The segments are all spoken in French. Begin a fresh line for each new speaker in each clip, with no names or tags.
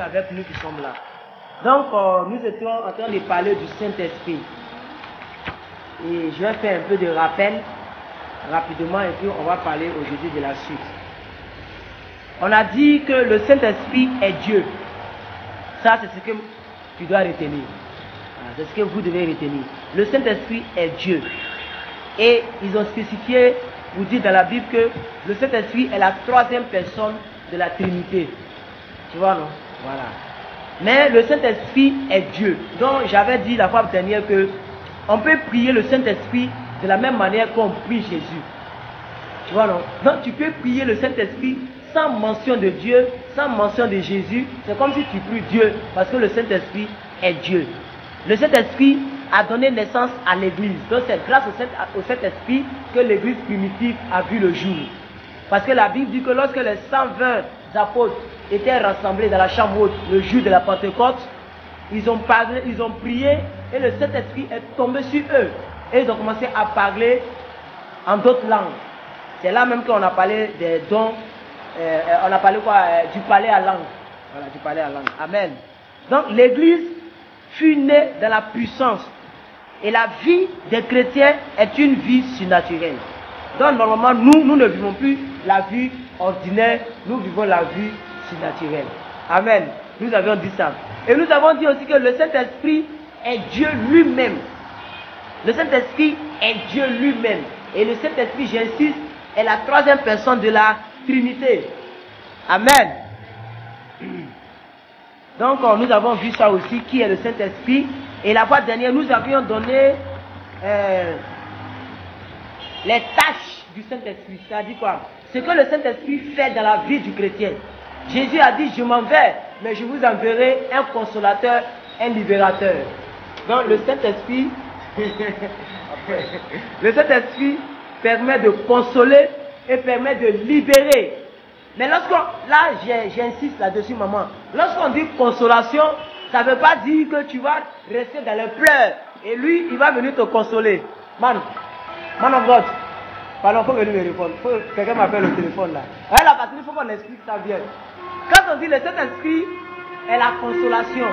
aussi avec nous qui sommes là. Donc, nous étions en train de parler du Saint-Esprit. Et je vais faire un peu de rappel rapidement et puis on va parler aujourd'hui de la suite. On a dit que le Saint-Esprit est Dieu. Ça, c'est ce que tu dois retenir. C'est ce que vous devez retenir. Le Saint-Esprit est Dieu. Et ils ont spécifié, vous dites dans la Bible que le Saint-Esprit est la troisième personne de la Trinité. Tu vois, non? Voilà. Mais le Saint-Esprit est Dieu. Donc, j'avais dit la fois dernière que on peut prier le Saint-Esprit de la même manière qu'on prie Jésus. Tu vois, non? Donc, tu peux prier le Saint-Esprit sans mention de Dieu, sans mention de Jésus. C'est comme si tu pries Dieu, parce que le Saint-Esprit est Dieu. Le Saint-Esprit a donné naissance à l'Église. Donc, c'est grâce au Saint-Esprit que l'Église primitive a vu le jour. Parce que la Bible dit que lorsque les 120 apôtres étaient rassemblés dans la chambre haute le jour de la Pentecôte, ils ont prié et le Saint-Esprit est tombé sur eux. Et ils ont commencé à parler en d'autres langues. C'est là même qu'on a parlé des dons, on a parlé quoi, du parler à langue. Voilà, du parler à langue. Amen. Donc l'Église fut née dans la puissance. Et la vie des chrétiens est une vie surnaturelle. Donc normalement, nous ne vivons plus la vie ordinaire, nous vivons la vie surnaturelle. Amen. Nous avions dit ça. Et nous avons dit aussi que le Saint-Esprit est Dieu lui-même. Le Saint-Esprit est Dieu lui-même. Et le Saint-Esprit, j'insiste, est la troisième personne de la Trinité. Amen. Donc nous avons vu ça aussi, qui est le Saint-Esprit. Et la fois dernière, nous avions donné les tâches du Saint-Esprit. C'est-à-dire quoi? Ce que le Saint-Esprit fait dans la vie du chrétien. Jésus a dit, je m'en vais, mais je vous enverrai un consolateur, un libérateur. Donc le Saint-Esprit, le Saint-Esprit permet de consoler et permet de libérer. Mais là j'insiste là-dessus, maman, lorsqu'on dit consolation, ça ne veut pas dire que tu vas rester dans les pleurs et lui, il va venir te consoler. Man of God, pardon, il faut venir me répondre. Quelqu'un m'appelle au téléphone là. Ouais, là, parce qu'il faut qu'on explique ça bien. Quand on dit le Saint-Esprit est la consolation,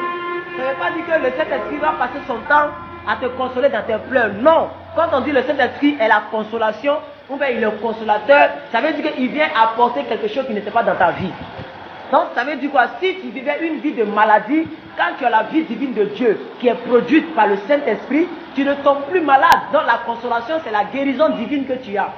ça ne veut pas dire que le Saint-Esprit va passer son temps à te consoler dans tes pleurs. Non. Quand on dit le Saint-Esprit est la consolation, ou bien il est le consolateur, ça veut dire qu'il vient apporter quelque chose qui n'était pas dans ta vie. Donc ça veut dire quoi? Si tu vivais une vie de maladie, quand tu as la vie divine de Dieu qui est produite par le Saint-Esprit, tu ne tombes plus malade. Donc la consolation, c'est la guérison divine que tu as.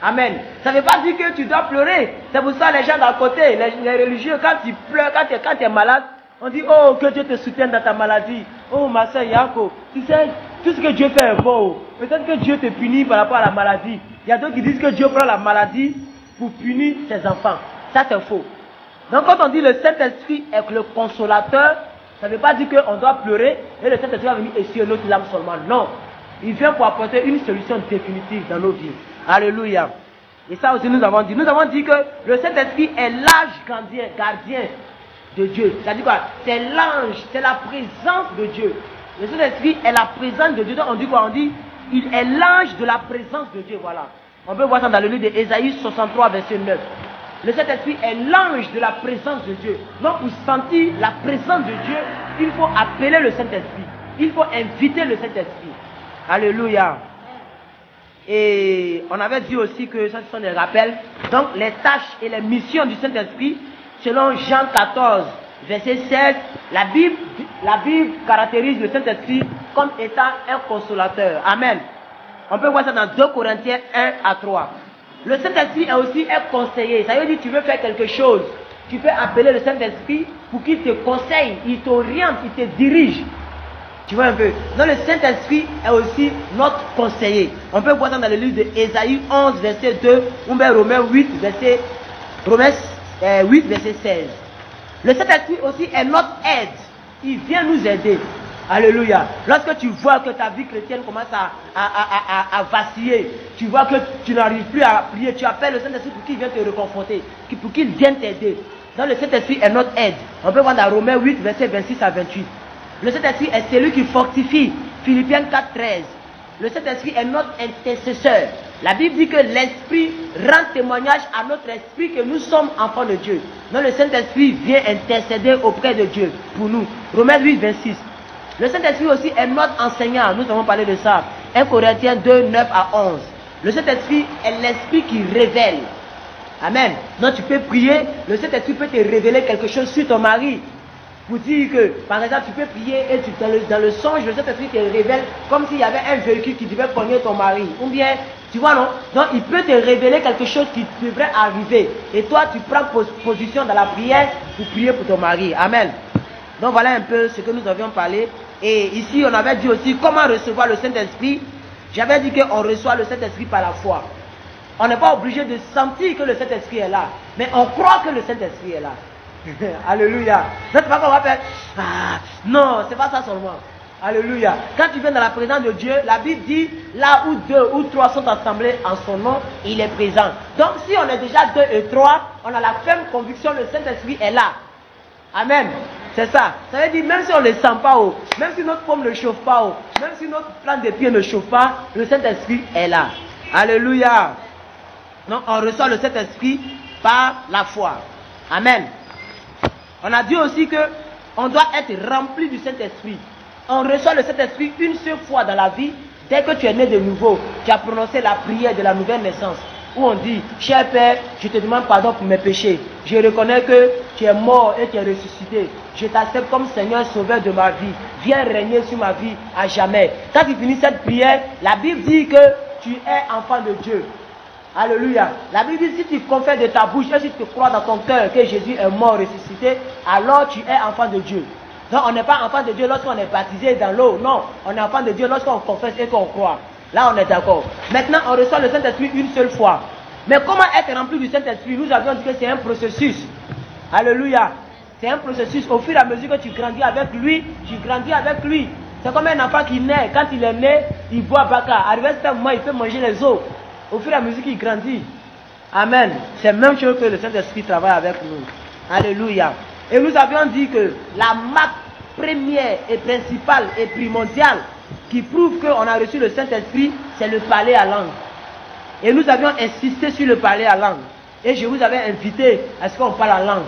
Amen. Ça ne veut pas dire que tu dois pleurer. C'est pour ça les gens d'à côté, les religieux, quand tu pleures, quand tu es malade, on dit, oh, que Dieu te soutienne dans ta maladie. Oh, ma soeur Yako, tu sais, tout ce que Dieu fait est bon. Peut-être que Dieu te punit par rapport à la maladie. Il y a d'autres qui disent que Dieu prend la maladie pour punir ses enfants. Ça, c'est faux. Donc, quand on dit le Saint-Esprit est le consolateur, ça ne veut pas dire qu'on doit pleurer et le Saint-Esprit va venir essuyer notre larme seulement. Non. Il vient pour apporter une solution définitive dans nos vies. Alléluia. Et ça aussi, nous avons dit. Nous avons dit que le Saint-Esprit est l'ange gardien de Dieu. C'est-à-dire quoi? C'est l'ange, c'est la présence de Dieu. Le Saint-Esprit est la présence de Dieu. Donc on dit quoi? On dit, il est l'ange de la présence de Dieu. Voilà. On peut voir ça dans le livre d'Ésaïe 63, verset 9. Le Saint-Esprit est l'ange de la présence de Dieu. Donc pour sentir la présence de Dieu, il faut appeler le Saint-Esprit. Il faut inviter le Saint-Esprit. Alléluia. Et on avait dit aussi que ça, ce sont des rappels. Donc les tâches et les missions du Saint-Esprit, selon Jean 14, verset 16, la Bible caractérise le Saint-Esprit comme étant un consolateur. Amen. On peut voir ça dans 2 Corinthiens 1 à 3. Le Saint-Esprit est aussi un conseiller. Ça veut dire que tu veux faire quelque chose. Tu peux appeler le Saint-Esprit pour qu'il te conseille, il t'oriente, il te dirige. Tu vois un peu. Donc le Saint-Esprit est aussi notre conseiller. On peut voir ça dans le livre d'Ésaïe 11, verset 2, ou bien Romains 8, verset 16. Le Saint-Esprit aussi est notre aide. Il vient nous aider. Alléluia. Lorsque tu vois que ta vie chrétienne commence à vaciller, tu vois que tu n'arrives plus à prier, tu appelles le Saint-Esprit pour qu'il vienne te réconforter, pour qu'il vienne t'aider. Donc le Saint-Esprit est notre aide. On peut voir dans Romains 8, verset 26 à 28. Le Saint-Esprit est celui qui fortifie. Philippiens 4, 13. Le Saint-Esprit est notre intercesseur. La Bible dit que l'Esprit rend témoignage à notre esprit que nous sommes enfants de Dieu. Donc le Saint-Esprit vient intercéder auprès de Dieu pour nous. Romains 8, 26. Le Saint-Esprit aussi est notre enseignant. Nous avons parlé de ça. 1 Corinthiens 2, 9 à 11. Le Saint-Esprit est l'Esprit qui révèle. Amen. Donc tu peux prier, le Saint-Esprit peut te révéler quelque chose sur ton mari. Pour dire que, par exemple, tu peux prier et dans le songe, le Saint-Esprit te révèle comme s'il y avait un véhicule qui devait cogner ton mari. Ou bien, tu vois, non? Donc il peut te révéler quelque chose qui devrait arriver. Et toi, tu prends position dans la prière pour prier pour ton mari. Amen. Donc voilà un peu ce que nous avions parlé. Et ici, on avait dit aussi comment recevoir le Saint-Esprit. J'avais dit qu'on reçoit le Saint-Esprit par la foi. On n'est pas obligé de sentir que le Saint-Esprit est là. Mais on croit que le Saint-Esprit est là. Alléluia. C'est pas qu'on va faire. Ah, non, c'est pas ça seulement. Alléluia. Quand tu viens dans la présence de Dieu, la Bible dit là où 2 ou 3 sont assemblés en son nom, il est présent. Donc si on est déjà 2 et 3, on a la ferme conviction que le Saint-Esprit est là. Amen. C'est ça. Ça veut dire même si on ne le sent pas haut, même si notre paume ne chauffe pas haut, même si notre plante de pied ne chauffe pas, le Saint-Esprit est là. Alléluia. Donc on reçoit le Saint-Esprit par la foi. Amen. On a dit aussi que on doit être rempli du Saint-Esprit. On reçoit le Saint-Esprit une seule fois dans la vie. Dès que tu es né de nouveau, tu as prononcé la prière de la nouvelle naissance. Où on dit, cher Père, je te demande pardon pour mes péchés. Je reconnais que tu es mort et tu es ressuscité. Je t'accepte comme Seigneur sauveur de ma vie. Viens régner sur ma vie à jamais. Quand tu finis cette prière, la Bible dit que tu es enfant de Dieu. Alléluia. La Bible dit, si tu confesses de ta bouche et si tu crois dans ton cœur que Jésus est mort, ressuscité, alors tu es enfant de Dieu. Donc on n'est pas enfant de Dieu lorsqu'on est baptisé dans l'eau. Non, on est enfant de Dieu lorsqu'on confesse et qu'on croit. Là on est d'accord. Maintenant on reçoit le Saint-Esprit une seule fois. Mais comment être rempli du Saint-Esprit? Nous avions dit que c'est un processus. Alléluia. C'est un processus. Au fur et à mesure que tu grandis avec lui, tu grandis avec lui. C'est comme un enfant qui naît. Quand il est né, il boit baka. Arrivé à ce moment, il peut manger les os. Au fur et à mesure qu'il grandit. Amen. C'est la même chose que le Saint-Esprit travaille avec nous. Alléluia. Et nous avions dit que la marque première et principale et primordiale qui prouve qu'on a reçu le Saint-Esprit, c'est le parler à langue. Et nous avions insisté sur le parler à langue. Et je vous avais invité à ce qu'on parle en langue.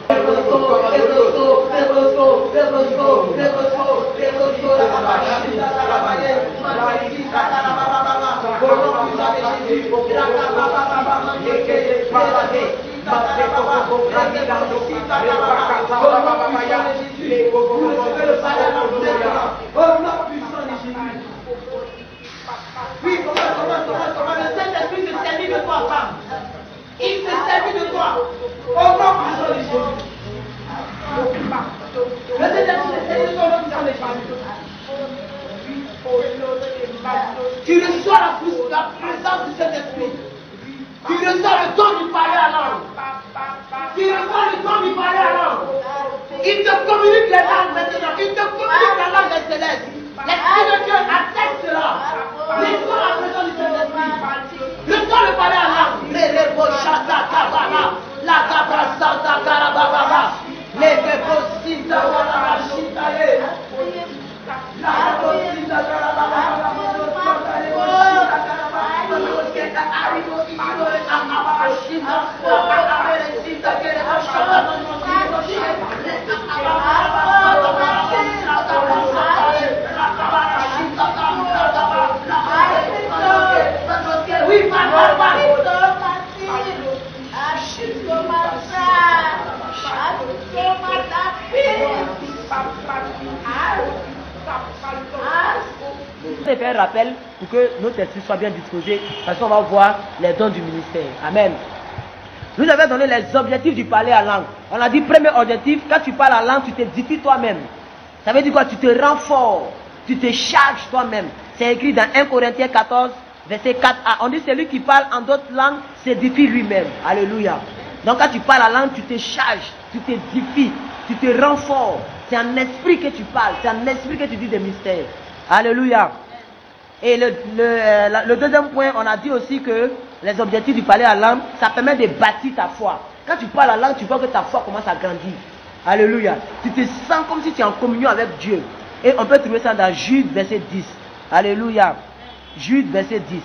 Oui, comment le Saint-Esprit se servit de toi, femme. Il se servit de toi. Au nom puissant de Jésus. Le Saint-Esprit se servit de toi au nom puissant de Jésus. Tu reçois la présence du Saint-Esprit. Tu reçois le don du parler à langue. Tu reçois le don du parler à langue. Il te communique les langues maintenant. Il te communique la langue des célestes. L'Esprit de Dieu atteste cela. Reçois la présence du Saint-Esprit. Reçois le parler à langue. Les rebochata kabala. La kabrasata karababa. Les rebosita karabashitaye. La rebosita karababa. Je vais faire un rappel pour que notre esprit soit bien disposé parce qu'on va voir les dons du ministère. Amen. Nous avons donné les objectifs du parler à langue. On a dit premier objectif, quand tu parles à langue, tu t'édifies toi-même. Ça veut dire quoi? Tu te rends fort, tu te charges toi-même. C'est écrit dans 1 Corinthiens 14, verset 4a. On dit celui qui parle en d'autres langues s'édifie lui-même. Alléluia. Donc quand tu parles la langue, tu te charges, tu t'édifies, tu te rends fort. C'est en esprit que tu parles, c'est en esprit que tu dis des mystères. Alléluia. Et le deuxième point, on a dit aussi que les objectifs du parler à langue, ça permet de bâtir ta foi. Quand tu parles la langue, tu vois que ta foi commence à grandir. Alléluia. Tu te sens comme si tu es en communion avec Dieu. Et on peut trouver ça dans Jude verset 10. Alléluia. Jude verset 10.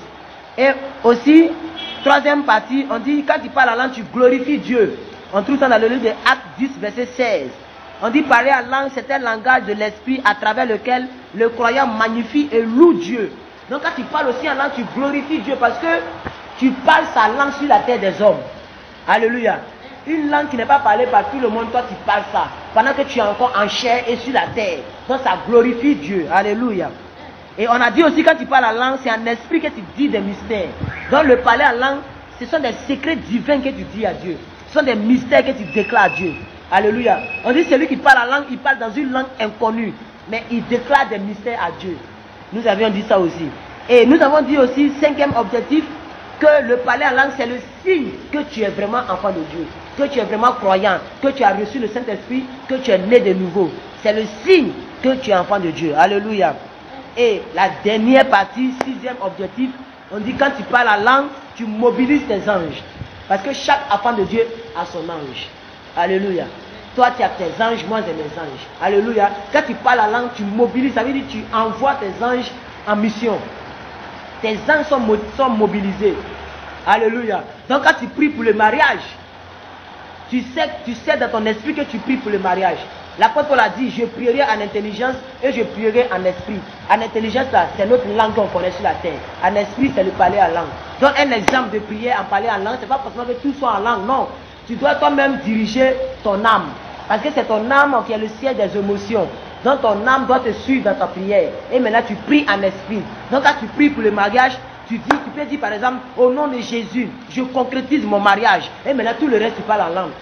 Et aussi, troisième partie, on dit quand tu parles en langue, tu glorifies Dieu. On trouve ça dans le livre de Actes 10, verset 16. On dit parler en langue, c'est un langage de l'esprit à travers lequel le croyant magnifie et loue Dieu. Donc quand tu parles aussi en langue, tu glorifies Dieu parce que tu parles sa langue sur la terre des hommes. Alléluia. Une langue qui n'est pas parlée par tout le monde, toi tu parles ça. Pendant que tu es encore en chair et sur la terre. Donc ça glorifie Dieu. Alléluia. Et on a dit aussi quand tu parles en langue, c'est en esprit que tu dis des mystères. Donc le parler en langue, ce sont des secrets divins que tu dis à Dieu. Ce sont des mystères que tu déclares à Dieu. Alléluia. On dit celui qui parle en langue, il parle dans une langue inconnue. Mais il déclare des mystères à Dieu. Nous avions dit ça aussi. Et nous avons dit aussi, cinquième objectif, que le parler en langue, c'est le signe que tu es vraiment enfant de Dieu. Que tu es vraiment croyant. Que tu as reçu le Saint-Esprit. Que tu es né de nouveau. C'est le signe que tu es enfant de Dieu. Alléluia. Et la dernière partie, sixième objectif, on dit quand tu parles en langue, tu mobilises tes anges. Parce que chaque enfant de Dieu a son ange. Alléluia. Toi, tu as tes anges, moi j'ai mes anges. Alléluia. Quand tu parles en langue, tu mobilises. Ça veut dire que tu envoies tes anges en mission. Tes anges sont mobilisés. Alléluia. Donc quand tu pries pour le mariage, tu sais dans ton esprit que tu pries pour le mariage. L'apôtre Paul a dit, je prierai en intelligence et je prierai en esprit. En intelligence, c'est notre langue qu'on connaît sur la terre. En esprit, c'est le parler en langue. Donc un exemple de prière en parler en langue, c'est pas forcément que tout soit en langue, non. Tu dois toi-même diriger ton âme. Parce que c'est ton âme qui est le siège des émotions. Donc ton âme doit te suivre dans ta prière. Et maintenant tu pries en esprit. Donc quand tu pries pour le mariage, tu peux dire par exemple, au nom de Jésus, je concrétise mon mariage. Et maintenant tout le reste tu parles en langue.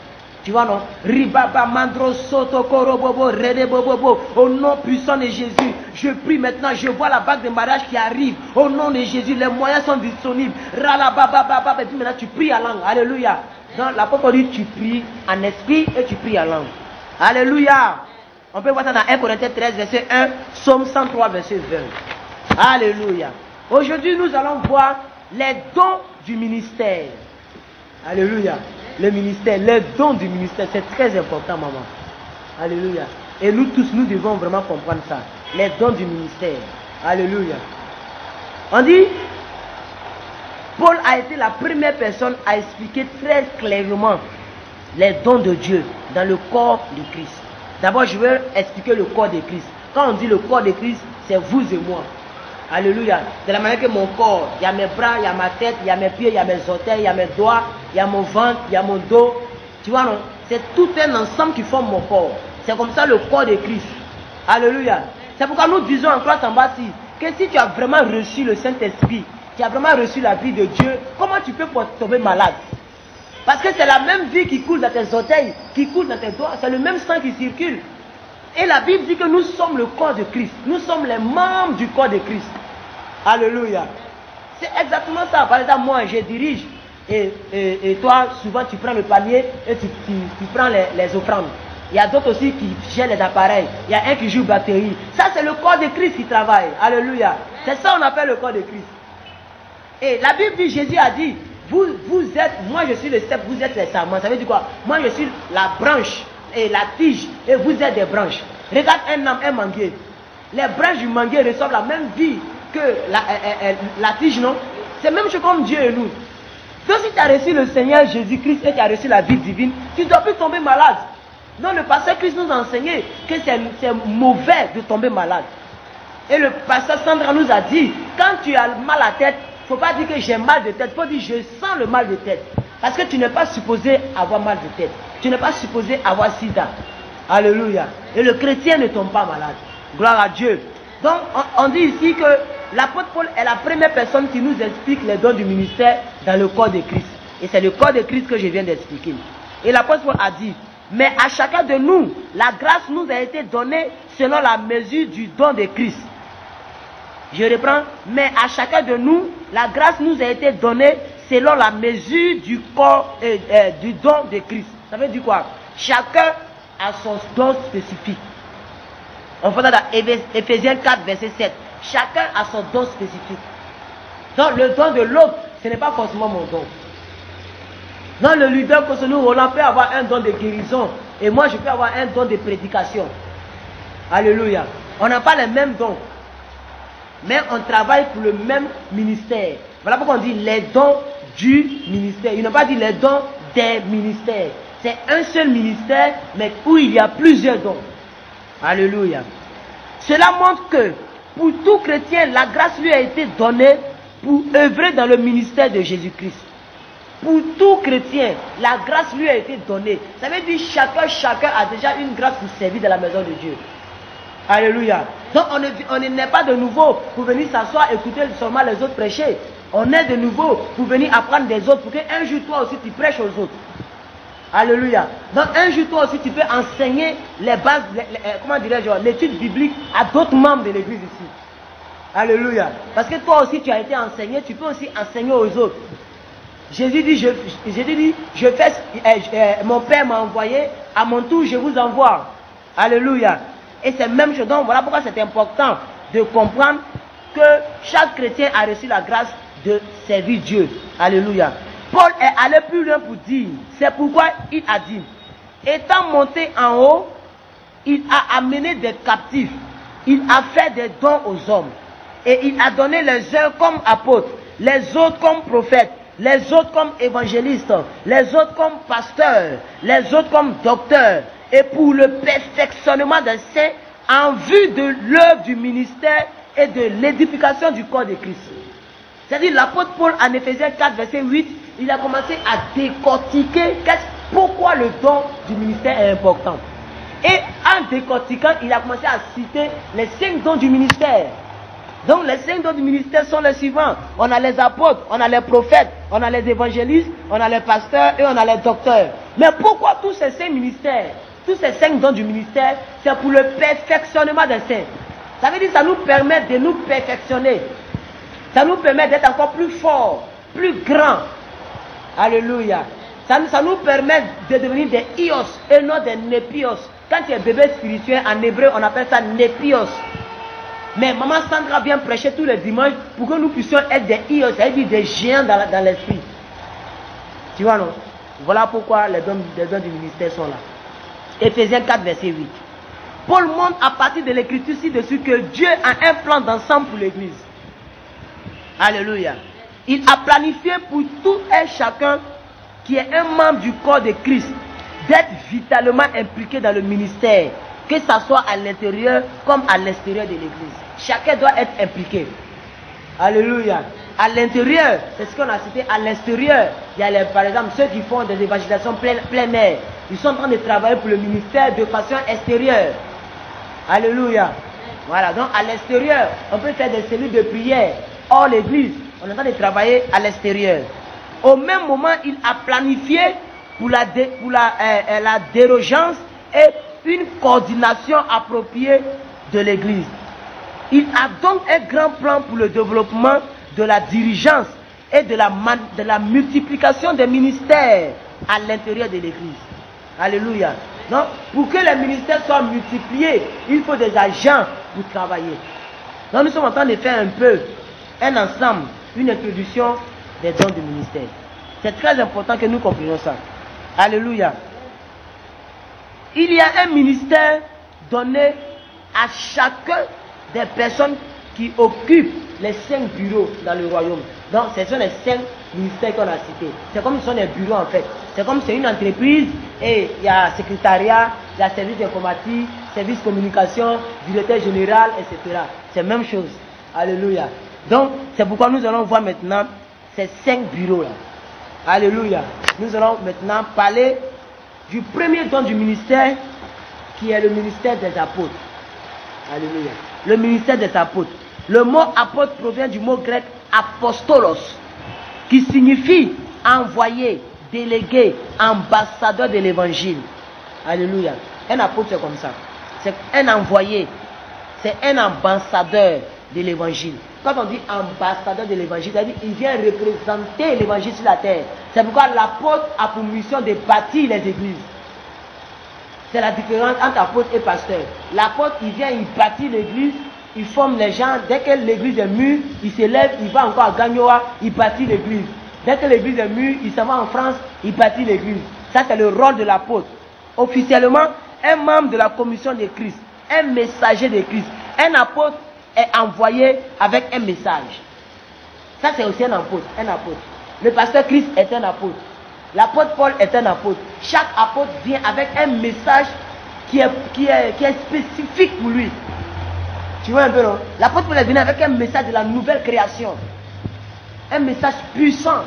Tu vois non? Ribaba mandro soto korobobo rede bobobo. Au nom puissant de Jésus, je prie maintenant. Je vois la bague de mariage qui arrive. Au nom de Jésus, les moyens sont disponibles. Ralababa. Et puis maintenant tu pries en langue. Alléluia. Donc l'apôtre dit tu pries en esprit et tu pries en langue. Alléluia. On peut voir ça dans 1 Corinthiens 13 verset 1, Psaume 103 verset 20. Alléluia. Aujourd'hui nous allons voir les dons du ministère. Alléluia. Le ministère, les dons du ministère, c'est très important, maman. Alléluia. Et nous tous, nous devons vraiment comprendre ça. Les dons du ministère. Alléluia. On dit, Paul a été la première personne à expliquer très clairement les dons de Dieu dans le corps de Christ. D'abord, je veux expliquer le corps de Christ. Quand on dit le corps de Christ, c'est vous et moi. Alléluia. De la manière que mon corps, il y a mes bras, il y a ma tête, il y a mes pieds, il y a mes orteils, il y a mes doigts, il y a mon ventre, il y a mon dos. Tu vois, non? C'est tout un ensemble qui forme mon corps. C'est comme ça le corps de Christ. Alléluia. C'est pourquoi nous disons en classe en bâti que si tu as vraiment reçu le Saint-Esprit, tu as vraiment reçu la vie de Dieu, comment tu peux tomber malade? Parce que c'est la même vie qui coule dans tes orteils, qui coule dans tes doigts, c'est le même sang qui circule. Et la Bible dit que nous sommes le corps de Christ. Nous sommes les membres du corps de Christ. Alléluia. C'est exactement ça. Par exemple, moi, je dirige. Et toi, souvent, tu prends le panier et tu prends les offrandes. Il y a d'autres aussi qui gèrent les appareils. Il y a un qui joue batterie. Ça, c'est le corps de Christ qui travaille. Alléluia. C'est ça qu'on appelle le corps de Christ. Et la Bible dit, Jésus a dit, vous êtes, moi je suis le cep, vous êtes les sarments. Ça veut dire quoi? Moi je suis la branche et la tige et vous êtes des branches. Regarde un manguier. Les branches du manguier reçoivent la même vie que la tige, non? C'est même chose comme Dieu et nous. Donc si tu as reçu le Seigneur Jésus-Christ et tu as reçu la vie divine, tu ne dois plus tomber malade. Donc le pasteur Christ nous a enseigné que c'est mauvais de tomber malade. Et le pasteur Sandra nous a dit, quand tu as mal à la tête, il ne faut pas dire que j'ai mal de tête, il faut dire je sens le mal de tête. Parce que tu n'es pas supposé avoir mal de tête. Tu n'es pas supposé avoir sida. Alléluia. Et le chrétien ne tombe pas malade. Gloire à Dieu. Donc on dit ici que l'apôtre Paul est la première personne qui nous explique les dons du ministère dans le corps de Christ. Et c'est le corps de Christ que je viens d'expliquer. Et l'apôtre Paul a dit, mais à chacun de nous, la grâce nous a été donnée selon la mesure du don de Christ. Je reprends, mais à chacun de nous, la grâce nous a été donnée selon la mesure du corps du don de Christ. Ça veut dire quoi? Chacun a son don spécifique. On fait ça dans Éphésiens 4, verset 7. Chacun a son don spécifique. Donc le don de l'autre, ce n'est pas forcément mon don. Dans le leader que nous, Roland peut avoir un don de guérison. Et moi, je peux avoir un don de prédication. Alléluia. On n'a pas les mêmes dons. Mais on travaille pour le même ministère. Voilà pourquoi on dit les dons du ministère. Il n'a pas dit les dons des ministères. C'est un seul ministère, mais où il y a plusieurs dons. Alléluia. Cela montre que pour tout chrétien, la grâce lui a été donnée pour œuvrer dans le ministère de Jésus-Christ. Pour tout chrétien, la grâce lui a été donnée. Ça veut dire chacun a déjà une grâce pour servir dans la maison de Dieu. Alléluia. Donc on n'est pas de nouveau pour venir s'asseoir, écouter seulement les autres prêcher. On est de nouveau pour venir apprendre des autres, pour qu'un jour toi aussi tu prêches aux autres. Alléluia. Donc un jour toi aussi tu peux enseigner les bases, comment dirais-je, l'étude biblique à d'autres membres de l'église ici. Alléluia. Parce que toi aussi tu as été enseigné, tu peux aussi enseigner aux autres. Jésus dit, mon Père m'a envoyé, à mon tour je vous envoie. Alléluia. Et c'est même chose. Donc voilà pourquoi c'est important de comprendre que chaque chrétien a reçu la grâce de servir Dieu. Alléluia. Paul est allé plus loin pour dire, c'est pourquoi il a dit, étant monté en haut, il a amené des captifs, il a fait des dons aux hommes, et il a donné les uns comme apôtres, les autres comme prophètes, les autres comme évangélistes, les autres comme pasteurs, les autres comme docteurs, et pour le perfectionnement des saints, en vue de l'œuvre du ministère et de l'édification du corps de Christ. C'est-à-dire l'apôtre Paul en Éphésiens 4, verset 8, il a commencé à décortiquer pourquoi le don du ministère est important. Et en décortiquant, il a commencé à citer les 5 dons du ministère. Donc les 5 dons du ministère sont les suivants. On a les apôtres, on a les prophètes, on a les évangélistes, on a les pasteurs et on a les docteurs. Mais pourquoi tous ces 5 ministères, tous ces 5 dons du ministère, c'est pour le perfectionnement des saints. Ça veut dire que ça nous permet de nous perfectionner. Ça nous permet d'être encore plus forts, plus grands. Alléluia. Ça nous permet de devenir des ios et non des népios. Quand tu es bébé spirituel, en hébreu, on appelle ça népios. Mais maman Sandra vient prêcher tous les dimanches pour que nous puissions être des ios, c'est-à-dire des géants dans l'esprit. Tu vois, non? Voilà pourquoi les dons du ministère sont là. Éphésiens 4, verset 8. Paul montre à partir de l'écriture ci-dessus que Dieu a un plan d'ensemble pour l'église. Alléluia. Il a planifié pour tout et chacun qui est un membre du corps de Christ d'être vitalement impliqué dans le ministère, que ce soit à l'intérieur comme à l'extérieur de l'église. Chacun doit être impliqué. Alléluia. À l'intérieur, c'est ce qu'on a cité. À l'extérieur, il y a par exemple ceux qui font des évangélisations plein air. Ils sont en train de travailler pour le ministère de façon extérieure. Alléluia. Voilà, donc à l'extérieur, on peut faire des cellules de prière. Hors l'église, on est en train de travailler à l'extérieur. Au même moment, il a planifié pour la dérogence et une coordination appropriée de l'église. Il a donc un grand plan pour le développement de la dirigeance et de la multiplication des ministères à l'intérieur de l'église. Alléluia. Donc, pour que les ministères soient multipliés, il faut des agents pour travailler. Donc, nous sommes en train de faire un peu un ensemble, une introduction des dons du ministère. C'est très important que nous comprenions ça. Alléluia. Il y a un ministère donné à chacun des personnes qui occupent les 5 bureaux dans le royaume. Donc, ce sont les 5 ministères qu'on a cités. C'est comme ce sont des bureaux en fait. C'est comme c'est une entreprise et il y a secrétariat, il y a service informatique, service communication, directeur général, etc. C'est la même chose. Alléluia. Donc, c'est pourquoi nous allons voir maintenant ces 5 bureaux-là. Alléluia. Nous allons maintenant parler du premier don du ministère qui est le ministère des apôtres. Alléluia. Le ministère des apôtres. Le mot apôtre provient du mot grec apostolos, qui signifie envoyé, délégué, ambassadeur de l'évangile. Alléluia. Un apôtre c'est comme ça. C'est un envoyé. C'est un ambassadeur de l'évangile. Quand on dit ambassadeur de l'évangile, c'est-à-dire il vient représenter l'évangile sur la terre. C'est pourquoi l'apôtre a pour mission de bâtir les églises. C'est la différence entre apôtre et pasteur. L'apôtre, il vient, il bâtit l'église, il forme les gens. Dès que l'église est mûre, il se lève, il va encore à Gagnoa, il bâtit l'église. Dès que l'église est mûre, il s'en va en France, il bâtit l'église. Ça, c'est le rôle de l'apôtre. Officiellement, un membre de la commission de Christ, un messager de Christ. Un apôtre est envoyé avec un message. Ça, c'est aussi un apôtre. Le pasteur Christ est un apôtre. L'apôtre Paul est un apôtre. Chaque apôtre vient avec un message qui est spécifique pour lui. Tu vois un peu, non? L'apôtre Paul est venu avec un message de la nouvelle création. Un message puissant.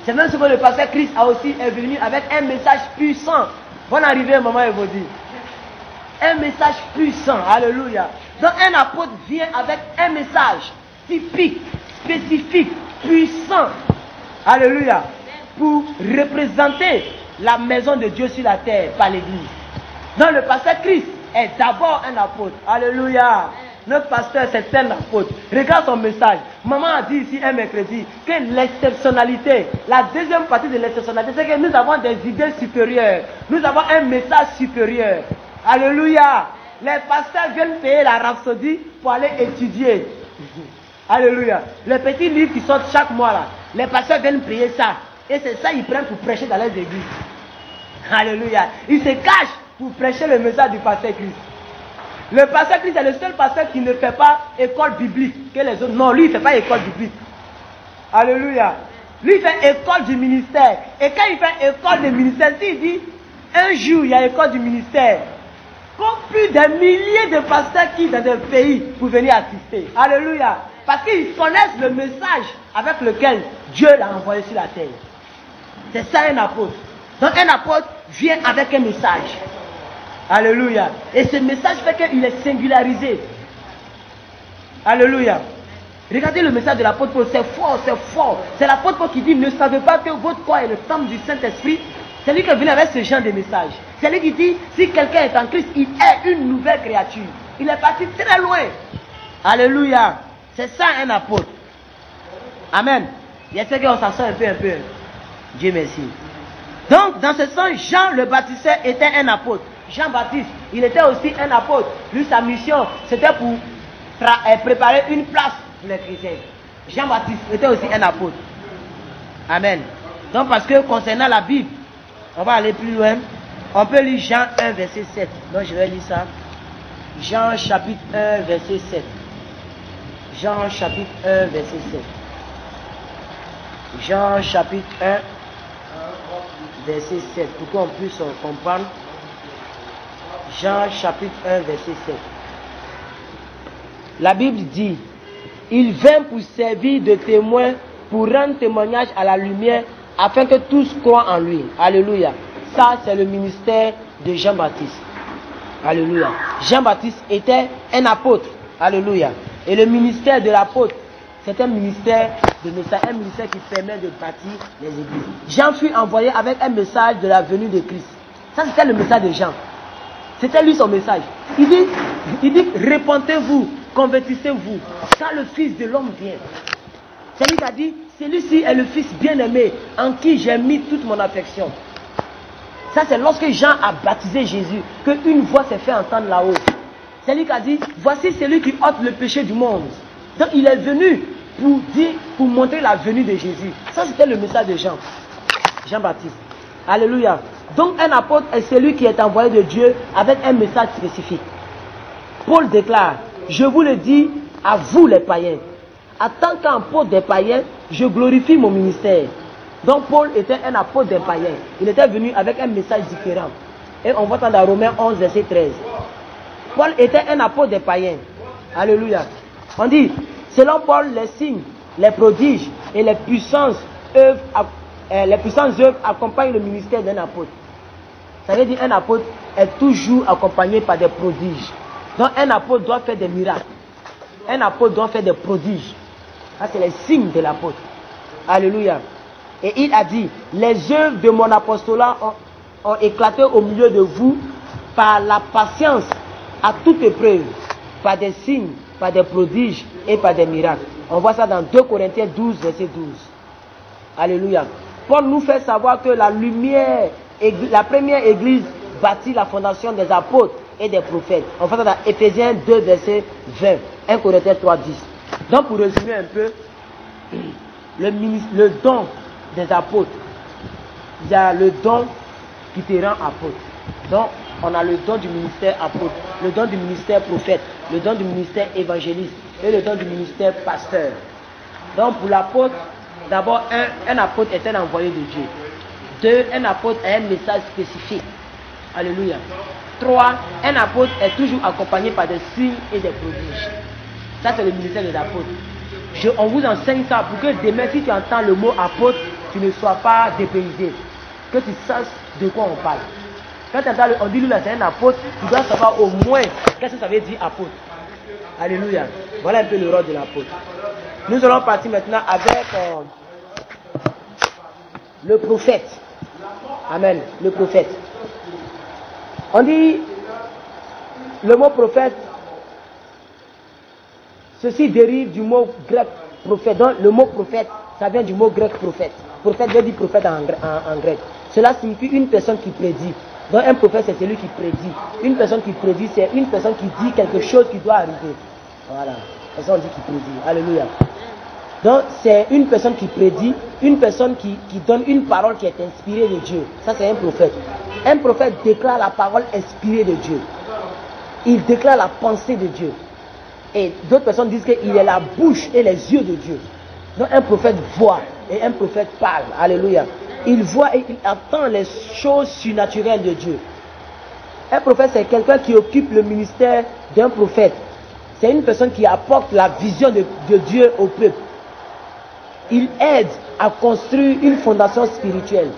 C'est même ce que le pasteur Christ est venu avec un message puissant. Bonne arrivée, maman Evodi. Un message puissant. Alléluia. Donc un apôtre vient avec un message typique, spécifique, puissant. Alléluia. Pour représenter la maison de Dieu sur la terre par l'église. Donc le pasteur Christ est d'abord un apôtre. Alléluia. Notre pasteur, c'est un apôtre. Regarde son message. Maman a dit ici un mercredi que l'exceptionnalité, la deuxième partie de l'exceptionnalité, c'est que nous avons des idées supérieures. Nous avons un message supérieur. Alléluia. Les pasteurs viennent payer la rhapsodie pour aller étudier. Alléluia. Les petits livres qui sortent chaque mois là, les pasteurs viennent payer ça. Et c'est ça qu'ils prennent pour prêcher dans les églises. Alléluia. Ils se cachent pour prêcher le message du pasteur Christ. Le pasteur Christ est le seul pasteur qui ne fait pas école biblique que les autres. Non, lui il ne fait pas école biblique. Alléluia. Lui il fait école du ministère. Et quand il fait école du ministère, s'il dit un jour il y a école du ministère, comme plus de milliers de pasteurs qui dans des pays pour venir assister. Alléluia. Parce qu'ils connaissent le message avec lequel Dieu l'a envoyé sur la terre. C'est ça un apôtre. Donc un apôtre vient avec un message. Alléluia. Et ce message fait qu'il est singularisé. Alléluia. Regardez le message de l'apôtre Paul, c'est fort, c'est fort. C'est l'apôtre Paul qui dit, ne savez pas que votre corps est le temple du Saint-Esprit. C'est lui qui est venu avec ce genre de message. C'est lui qui dit, si quelqu'un est en Christ, il est une nouvelle créature. Il est parti très loin. Alléluia. C'est ça un apôtre. Amen. Il y a ce qu'on s'en sort un peu. Dieu merci. Donc, dans ce sens, Jean le Baptisteur était un apôtre. Jean-Baptiste, il était aussi un apôtre. Lui, sa mission, c'était pour préparer une place pour les chrétiens. Jean-Baptiste était aussi un apôtre. Amen. Donc, parce que concernant la Bible, on va aller plus loin. On peut lire Jean 1, verset 7. Donc, je vais lire ça. Jean chapitre 1, verset 7. Jean chapitre 1, verset 7. Jean chapitre 1, verset 7. Pour qu'on puisse comprendre. Jean chapitre 1, verset 7. La Bible dit, il vint pour servir de témoin, pour rendre témoignage à la lumière, afin que tous croient en lui. Alléluia. Ça, c'est le ministère de Jean-Baptiste. Alléluia. Jean-Baptiste était un apôtre. Alléluia. Et le ministère de l'apôtre, c'est un ministère de message, un ministère qui permet de bâtir les églises. Jean fut envoyé avec un message de la venue de Christ. Ça, c'était le message de Jean. C'était lui son message. Il dit, répentez-vous, convertissez-vous, car le Fils de l'homme vient. C'est lui qui a dit, celui-ci est le Fils bien-aimé, en qui j'ai mis toute mon affection. Ça, c'est lorsque Jean a baptisé Jésus, qu'une voix s'est fait entendre là-haut. C'est lui qui a dit, voici celui qui ôte le péché du monde. Donc, il est venu pour montrer la venue de Jésus. Ça, c'était le message de Jean. Jean-Baptiste. Alléluia. Donc, un apôtre est celui qui est envoyé de Dieu avec un message spécifique. Paul déclare, je vous le dis à vous les païens. En tant qu'apôtre des païens, je glorifie mon ministère. Donc, Paul était un apôtre des païens. Il était venu avec un message différent. Et on voit dans Romains 11, verset 13. Paul était un apôtre des païens. Alléluia. On dit, selon Paul, les signes, les prodiges et les puissances œuvres accompagnent le ministère d'un apôtre. Ça veut dire un apôtre est toujours accompagné par des prodiges. Donc un apôtre doit faire des miracles. Un apôtre doit faire des prodiges. Ça, c'est les signes de l'apôtre. Alléluia. Et il a dit, les œuvres de mon apostolat ont éclaté au milieu de vous par la patience à toute épreuve, par des signes, par des prodiges et par des miracles. On voit ça dans 2 Corinthiens 12, verset 12. Alléluia. Paul nous fait savoir que la lumière, la première église bâtit la fondation des apôtres et des prophètes. On voit ça dans Éphésiens 2, verset 20. 1 Corinthiens 3, 10. Donc pour résumer un peu, le don des apôtres, il y a le don qui te rend apôtre. Donc on a le don du ministère apôtre, le don du ministère prophète, le don du ministère évangéliste et le don du ministère pasteur. Donc pour l'apôtre, d'abord, un apôtre est un envoyé de Dieu. 2, un apôtre a un message spécifique. Alléluia. 3, un apôtre est toujours accompagné par des signes et des prodiges. Ça, c'est le ministère des apôtres. On vous enseigne ça pour que demain, si tu entends le mot apôtre, tu ne sois pas dépaysé. Que tu saches de quoi on parle. Quand tu entends, on dit lui là, c'est un apôtre, tu dois savoir au moins qu'est-ce que ça veut dire apôtre. Alléluia. Voilà un peu le rôle de l'apôtre. Nous allons partir maintenant avec le prophète. Amen. Le prophète. On dit le mot prophète, ceci dérive du mot grec prophète. Donc le mot prophète, ça vient du mot grec prophète. Prophète veut dire prophète en grec. Cela signifie une personne qui prédit. Donc un prophète, c'est celui qui prédit. Une personne qui prédit, c'est une personne qui dit quelque chose qui doit arriver. Voilà. C'est ça on dit qui prédit. Alléluia. Donc c'est une personne qui prédit, une personne qui donne une parole qui est inspirée de Dieu. Ça c'est un prophète. Un prophète déclare la parole inspirée de Dieu. Il déclare la pensée de Dieu. Et d'autres personnes disent qu'il est la bouche et les yeux de Dieu. Donc un prophète voit et un prophète parle. Alléluia. Il voit et il attend les choses surnaturelles de Dieu. Un prophète, c'est quelqu'un qui occupe le ministère d'un prophète. C'est une personne qui apporte la vision de Dieu au peuple. Il aide à construire une fondation spirituelle,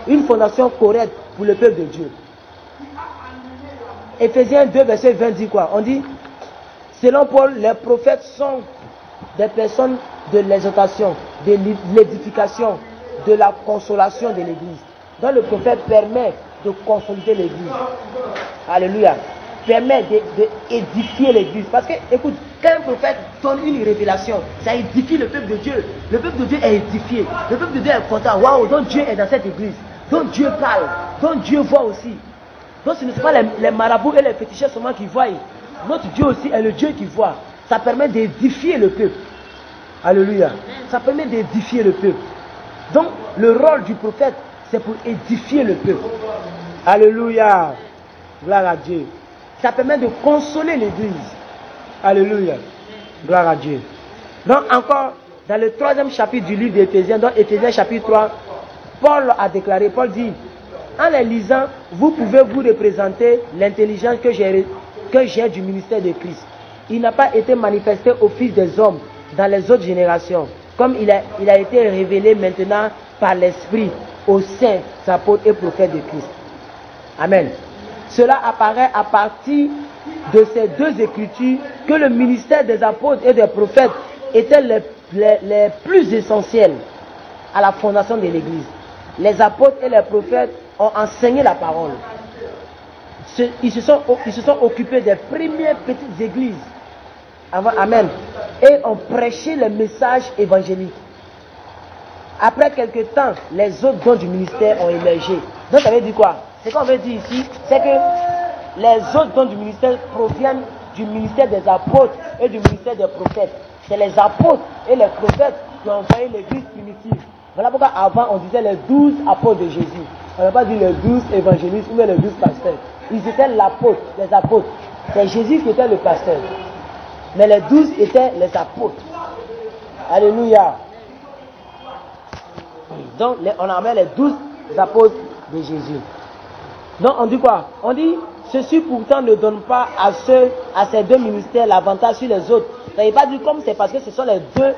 une fondation correcte pour le peuple de Dieu. Éphésiens 2, verset 20 dit quoi? On dit, selon Paul, les prophètes sont des personnes de l'exhortation, de l'édification, de la consolation de l'Église. Donc le prophète permet de consolider l'Église. Alléluia. Permet d'édifier l'Église. Parce que, écoute, quand un prophète donne une révélation, ça édifie le peuple de Dieu. Le peuple de Dieu est édifié. Le peuple de Dieu est content. Waouh, donc Dieu est dans cette Église. Donc Dieu parle. Donc Dieu voit aussi. Donc ce ne sont pas les marabouts et les féticheurs seulement qui voient. Notre Dieu aussi est le Dieu qui voit. Ça permet d'édifier le peuple. Alléluia. Ça permet d'édifier le peuple. Donc le rôle du prophète, c'est pour édifier le peuple. Alléluia. Gloire à Dieu. Ça permet de consoler l'Église. Alléluia. Gloire à Dieu. Donc encore, dans le 3e chapitre du livre d'Éphésiens, dans Éphésiens chapitre 3, Paul a déclaré, Paul dit, en les lisant, vous pouvez vous représenter l'intelligence que j'ai du ministère de Christ. Il n'a pas été manifesté au Fils des hommes dans les autres générations, comme il a été révélé maintenant par l'Esprit aux saints, apôtres et prophètes de Christ. Amen. Cela apparaît à partir de ces deux écritures que le ministère des apôtres et des prophètes était les plus essentiels à la fondation de l'Église. Les apôtres et les prophètes ont enseigné la parole. Ils se sont occupés des premières petites églises. Amen. Et ont prêché le message évangélique. Après quelque temps, les autres dons du ministère ont émergé. Donc ça veut dire quoi? Ce qu'on veut dire ici, c'est que les autres dons du ministère proviennent du ministère des apôtres et du ministère des prophètes. C'est les apôtres et les prophètes qui ont envoyé l'église primitive. Voilà pourquoi avant on disait les 12 apôtres de Jésus. On n'a pas dit les 12 évangélistes ou les 12 pasteurs. Ils étaient l'apôtre, les apôtres. C'est Jésus qui était le pasteur. Mais les 12 étaient les apôtres. Alléluia. Donc on a mis les 12 apôtres de Jésus. Donc on dit quoi? On dit, ceci pourtant ne donne pas à ces deux ministères l'avantage sur les autres. Ça ne veut pas dire comme c'est parce que ce sont les deux,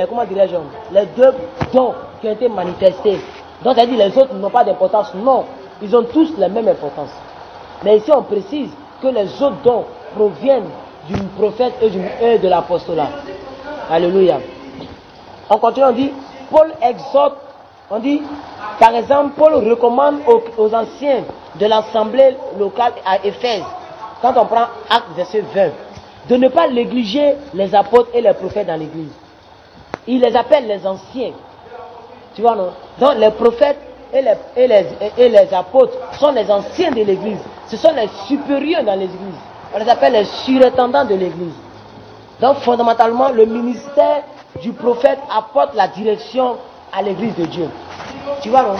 comment dirais-je, les deux dons qui ont été manifestés. Donc ça veut dire les autres n'ont pas d'importance. Non, ils ont tous la même importance. Mais ici on précise que les autres dons proviennent du prophète et de l'apostolat. Alléluia. On continue, on dit, Paul exhorte, on dit, par exemple, Paul recommande aux anciens de l'assemblée locale à Éphèse, quand on prend Actes verset 20, de ne pas négliger les apôtres et les prophètes dans l'église. Il les appelle les anciens. Tu vois, non? Donc les prophètes et les apôtres sont les anciens de l'église. Ce sont les supérieurs dans l'église. On les appelle les surintendants de l'église. Donc fondamentalement, le ministère du prophète apporte la direction à l'église de Dieu. Tu vois, non?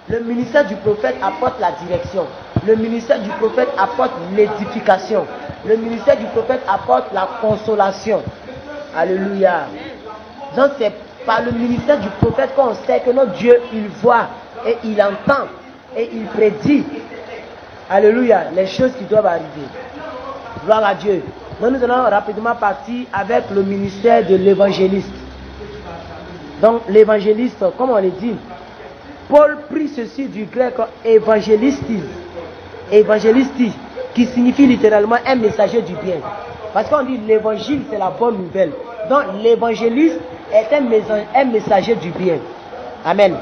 Le ministère du prophète apporte la direction. Le ministère du prophète apporte l'édification. Le ministère du prophète apporte la consolation. Alléluia. Donc c'est par le ministère du prophète qu'on sait que notre Dieu, il voit et il entend et il prédit. Alléluia, les choses qui doivent arriver. Gloire à Dieu. Donc nous allons rapidement partir avec le ministère de l'évangéliste. Donc l'évangéliste, comme on le dit, Paul prit ceci du grec évangélistis, évangélistis, qui signifie littéralement un messager du bien. Parce qu'on dit l'évangile, c'est la bonne nouvelle. Donc l'évangéliste est un messager du bien. Amen.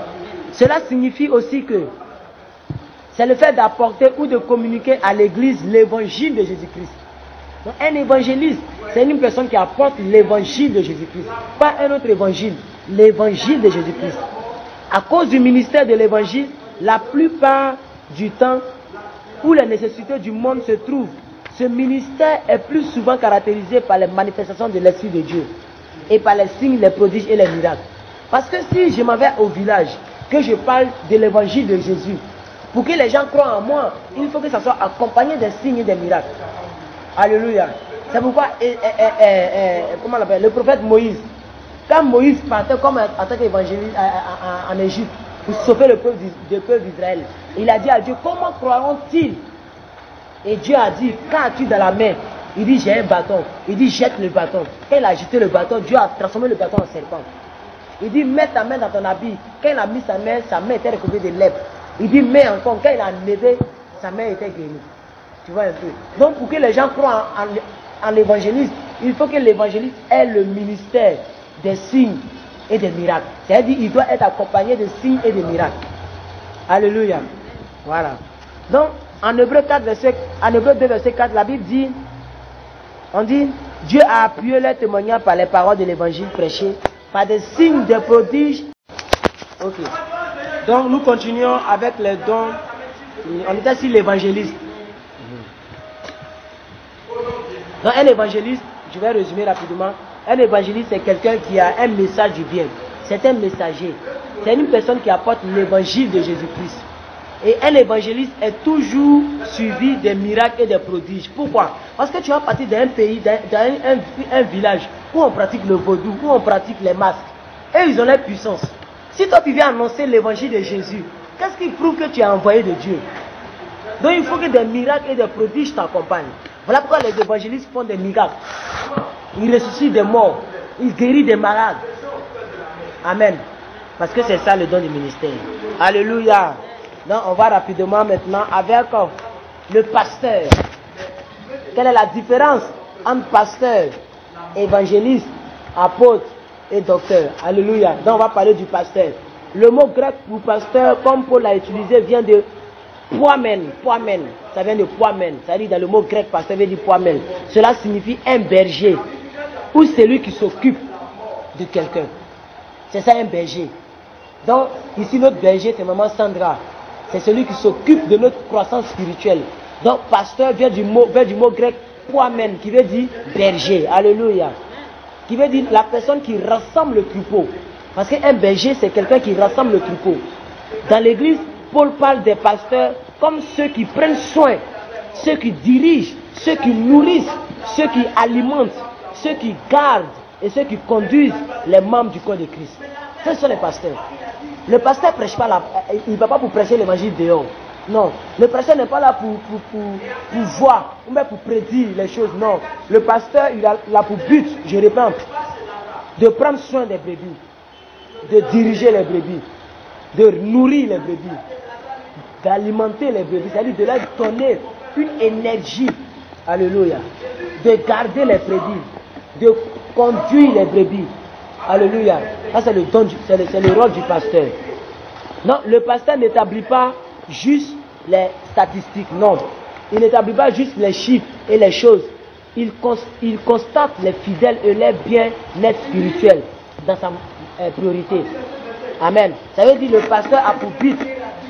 Cela signifie aussi que c'est le fait d'apporter ou de communiquer à l'église l'évangile de Jésus-Christ. Donc un évangéliste, c'est une personne qui apporte l'évangile de Jésus-Christ. Pas un autre évangile, l'évangile de Jésus-Christ. À cause du ministère de l'évangile, la plupart du temps où les nécessités du monde se trouvent, ce ministère est plus souvent caractérisé par les manifestations de l'Esprit de Dieu et par les signes, les prodiges et les miracles. Parce que si je m'en vais au village, que je parle de l'évangile de Jésus, pour que les gens croient en moi, il faut que ça soit accompagné des signes et des miracles. Alléluia. C'est pourquoi comment on appelle, le prophète Moïse, quand Moïse partait comme en tant qu'évangéliste en Égypte pour sauver le peuple d'Israël, il a dit à Dieu, comment croiront-ils? Et Dieu a dit, qu'as-tu dans la main? Il dit, j'ai un bâton. Il dit, jette le bâton. Quand il a jeté le bâton, Dieu a transformé le bâton en serpent. Il dit, mets ta main dans ton habit. Quand il a mis sa main était recouverte de lèpre. Il dit, mets encore. Quand il a levé, sa main était guérie. Tu vois un peu. Donc pour que les gens croient en l'évangéliste, il faut que l'évangéliste ait le ministère des signes et des miracles. C'est-à-dire qu'il doit être accompagné de signes et de miracles. Alléluia. Voilà. Donc, en Hébreu 2, verset 4, la Bible dit, on dit, Dieu a appuyé les témoignages par les paroles de l'évangile prêché, par des signes, des prodiges. Ok. Donc, nous continuons avec les dons. On était sur l'évangéliste. Donc, un évangéliste, je vais résumer rapidement. Un évangéliste, c'est quelqu'un qui a un message du bien. C'est un messager. C'est une personne qui apporte l'évangile de Jésus-Christ. Et un évangéliste est toujours suivi des miracles et des prodiges. Pourquoi? Parce que tu vas partir d'un pays, un village où on pratique le vaudou, où on pratique les masques. Et ils ont leur puissance. Si toi tu viens annoncer l'évangile de Jésus, qu'est-ce qui prouve que tu es envoyé de Dieu? Donc il faut que des miracles et des prodiges t'accompagnent. Voilà pourquoi les évangélistes font des miracles. Ils ressuscitent des morts. Ils guérissent des malades. Amen. Parce que c'est ça le don du ministère. Alléluia. Donc on va rapidement maintenant avec le pasteur. Quelle est la différence entre pasteur, évangéliste, apôtre et docteur? Alléluia. Donc on va parler du pasteur. Le mot grec pour pasteur, comme Paul l'a utilisé, vient de poimen. Poimen. Ça vient de poimen. Ça veut dire dans le mot grec pasteur veut dire poimen. Cela signifie un berger ou celui qui s'occupe de quelqu'un. C'est ça un berger. Donc ici notre berger c'est maman Sandra. C'est celui qui s'occupe de notre croissance spirituelle. Donc pasteur vient du mot grec poimen qui veut dire berger. Alléluia. Qui veut dire la personne qui rassemble le troupeau. Parce qu'un berger c'est quelqu'un qui rassemble le troupeau. Dans l'église, Paul parle des pasteurs comme ceux qui prennent soin, ceux qui dirigent, ceux qui nourrissent, ceux qui alimentent, ceux qui gardent et ceux qui conduisent les membres du corps de Christ. Ce sont les pasteurs. Le pasteur prêche pas il ne va pas pour prêcher l'évangile dehors. Non. Le pasteur n'est pas là pour voir ou même pour prédire les choses. Non. Le pasteur, il a là pour but, je répète, de prendre soin des brebis, de diriger les brebis, de nourrir les brebis, d'alimenter les brebis, c'est-à-dire de leur donner une énergie. Alléluia. De garder les brebis, de conduire les brebis. Alléluia. Ça c'est le rôle du pasteur. Non, le pasteur n'établit pas juste les statistiques, non. Il n'établit pas juste les chiffres et les choses. Il constate les fidèles et les bien-être spirituels dans sa priorité. Amen. Ça veut dire que le pasteur a pour but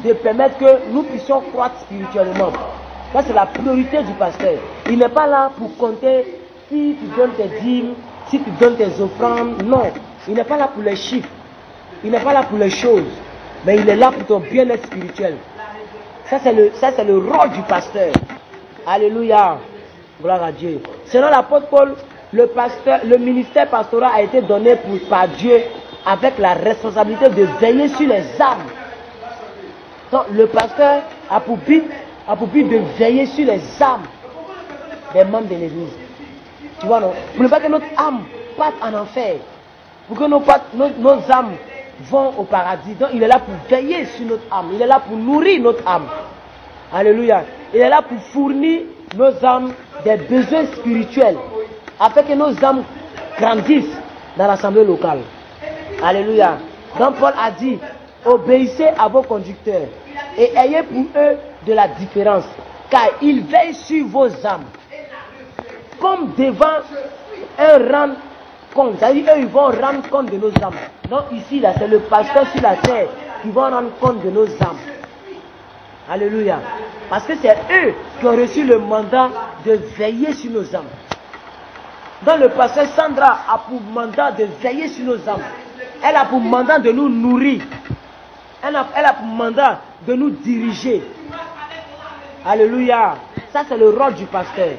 de permettre que nous puissions croître spirituellement. Ça c'est la priorité du pasteur. Il n'est pas là pour compter si tu donnes tes dîmes, si tu donnes tes offrandes. Non, il n'est pas là pour les chiffres. Il n'est pas là pour les choses. Mais il est là pour ton bien-être spirituel. Ça c'est le rôle du pasteur. Alléluia. Gloire à Dieu. Selon l'apôtre Paul, le ministère pastoral a été donné par Dieu avec la responsabilité de veiller sur les âmes. Donc le pasteur a pour but de veiller sur les âmes des membres de l'église. Tu vois, non? Pour ne pas que notre âme parte en enfer. Pour que nos âmes vont au paradis. Donc il est là pour veiller sur notre âme. Il est là pour nourrir notre âme. Alléluia. Il est là pour fournir nos âmes des besoins spirituels. Afin que nos âmes grandissent dans l'assemblée locale. Alléluia. Donc Paul a dit, obéissez à vos conducteurs et ayez pour eux de la différence. Car ils veillent sur vos âmes. Comme devant un rendre compte. C'est-à-dire eux, ils vont rendre compte de nos âmes. Donc ici, là, c'est le pasteur sur la terre qui va rendre compte de nos âmes. Alléluia. Parce que c'est eux qui ont reçu le mandat de veiller sur nos âmes. Donc le pasteur Sandra a pour mandat de veiller sur nos âmes. Elle a pour mandat de nous nourrir. Elle a pour mandat de nous diriger. Alléluia. Ça c'est le rôle du pasteur.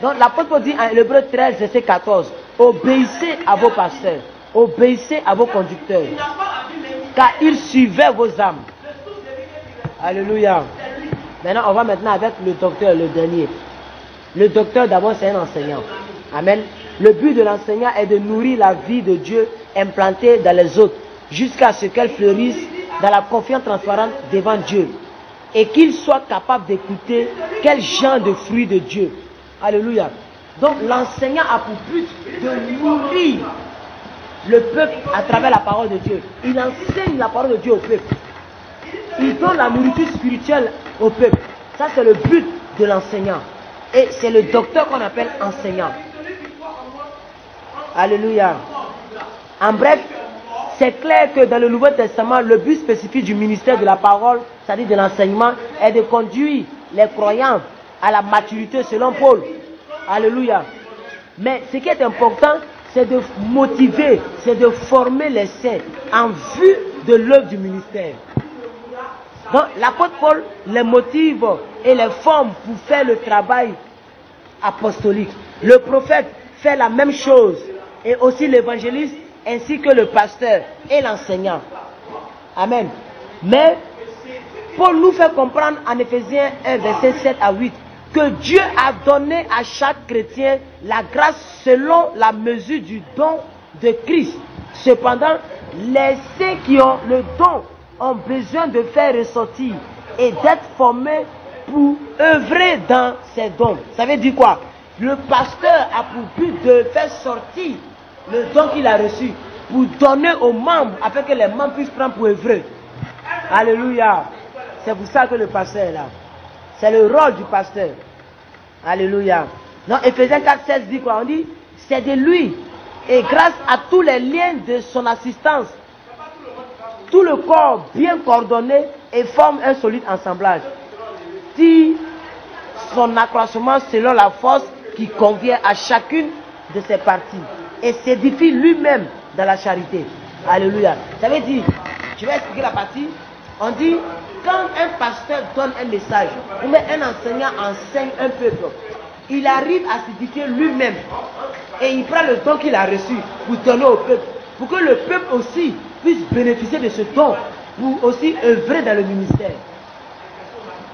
Donc l'apôtre dit en Hébreux 13, verset 14, obéissez à vos pasteurs, obéissez à vos conducteurs, car ils suivaient vos âmes. Alléluia. Maintenant, on va avec le docteur, le dernier. Le docteur, d'abord, c'est un enseignant. Amen. Le but de l'enseignant est de nourrir la vie de Dieu implantée dans les autres, jusqu'à ce qu'elle fleurisse dans la confiance transparente devant Dieu, et qu'il soit capable d'écouter quel genre de fruit de Dieu. Alléluia. Donc, l'enseignant a pour but de nourrir le peuple à travers la parole de Dieu. Il enseigne la parole de Dieu au peuple. Il donne la nourriture spirituelle au peuple. Ça, c'est le but de l'enseignant. Et c'est le docteur qu'on appelle enseignant. Alléluia. En bref, c'est clair que dans le Nouveau Testament, le but spécifique du ministère de la parole, c'est-à-dire de l'enseignement, est de conduire les croyants à la maturité selon Paul. Alléluia. Mais ce qui est important, c'est de motiver, c'est de former les saints en vue de l'œuvre du ministère. Donc l'apôtre Paul les motive et les forme pour faire le travail apostolique. Le prophète fait la même chose, et aussi l'évangéliste ainsi que le pasteur et l'enseignant. Amen. Mais Paul nous fait comprendre en Éphésiens 1, verset 7 à 8, que Dieu a donné à chaque chrétien la grâce selon la mesure du don de Christ. Cependant, les saints qui ont le don ont besoin de faire ressortir et d'être formés pour œuvrer dans ces dons. Ça veut dire quoi? Le pasteur a pour but de faire sortir le don qu'il a reçu pour donner aux membres afin que les membres puissent prendre pour œuvrer. Alléluia. C'est pour ça que le pasteur est là. C'est le rôle du pasteur. Alléluia. Dans Éphésiens 4, 16 dit quoi? On dit, c'est de lui et grâce à tous les liens de son assistance, tout le corps bien coordonné et forme un solide assemblage. Tire son accroissement selon la force qui convient à chacune de ses parties et s'édifie lui-même dans la charité. Alléluia. Ça veut dire, je vais expliquer la partie. On dit, quand un pasteur donne un message, ou même un enseignant enseigne un peuple, il arrive à s'édifier lui-même et il prend le don qu'il a reçu pour donner au peuple, pour que le peuple aussi puisse bénéficier de ce don pour aussi œuvrer dans le ministère.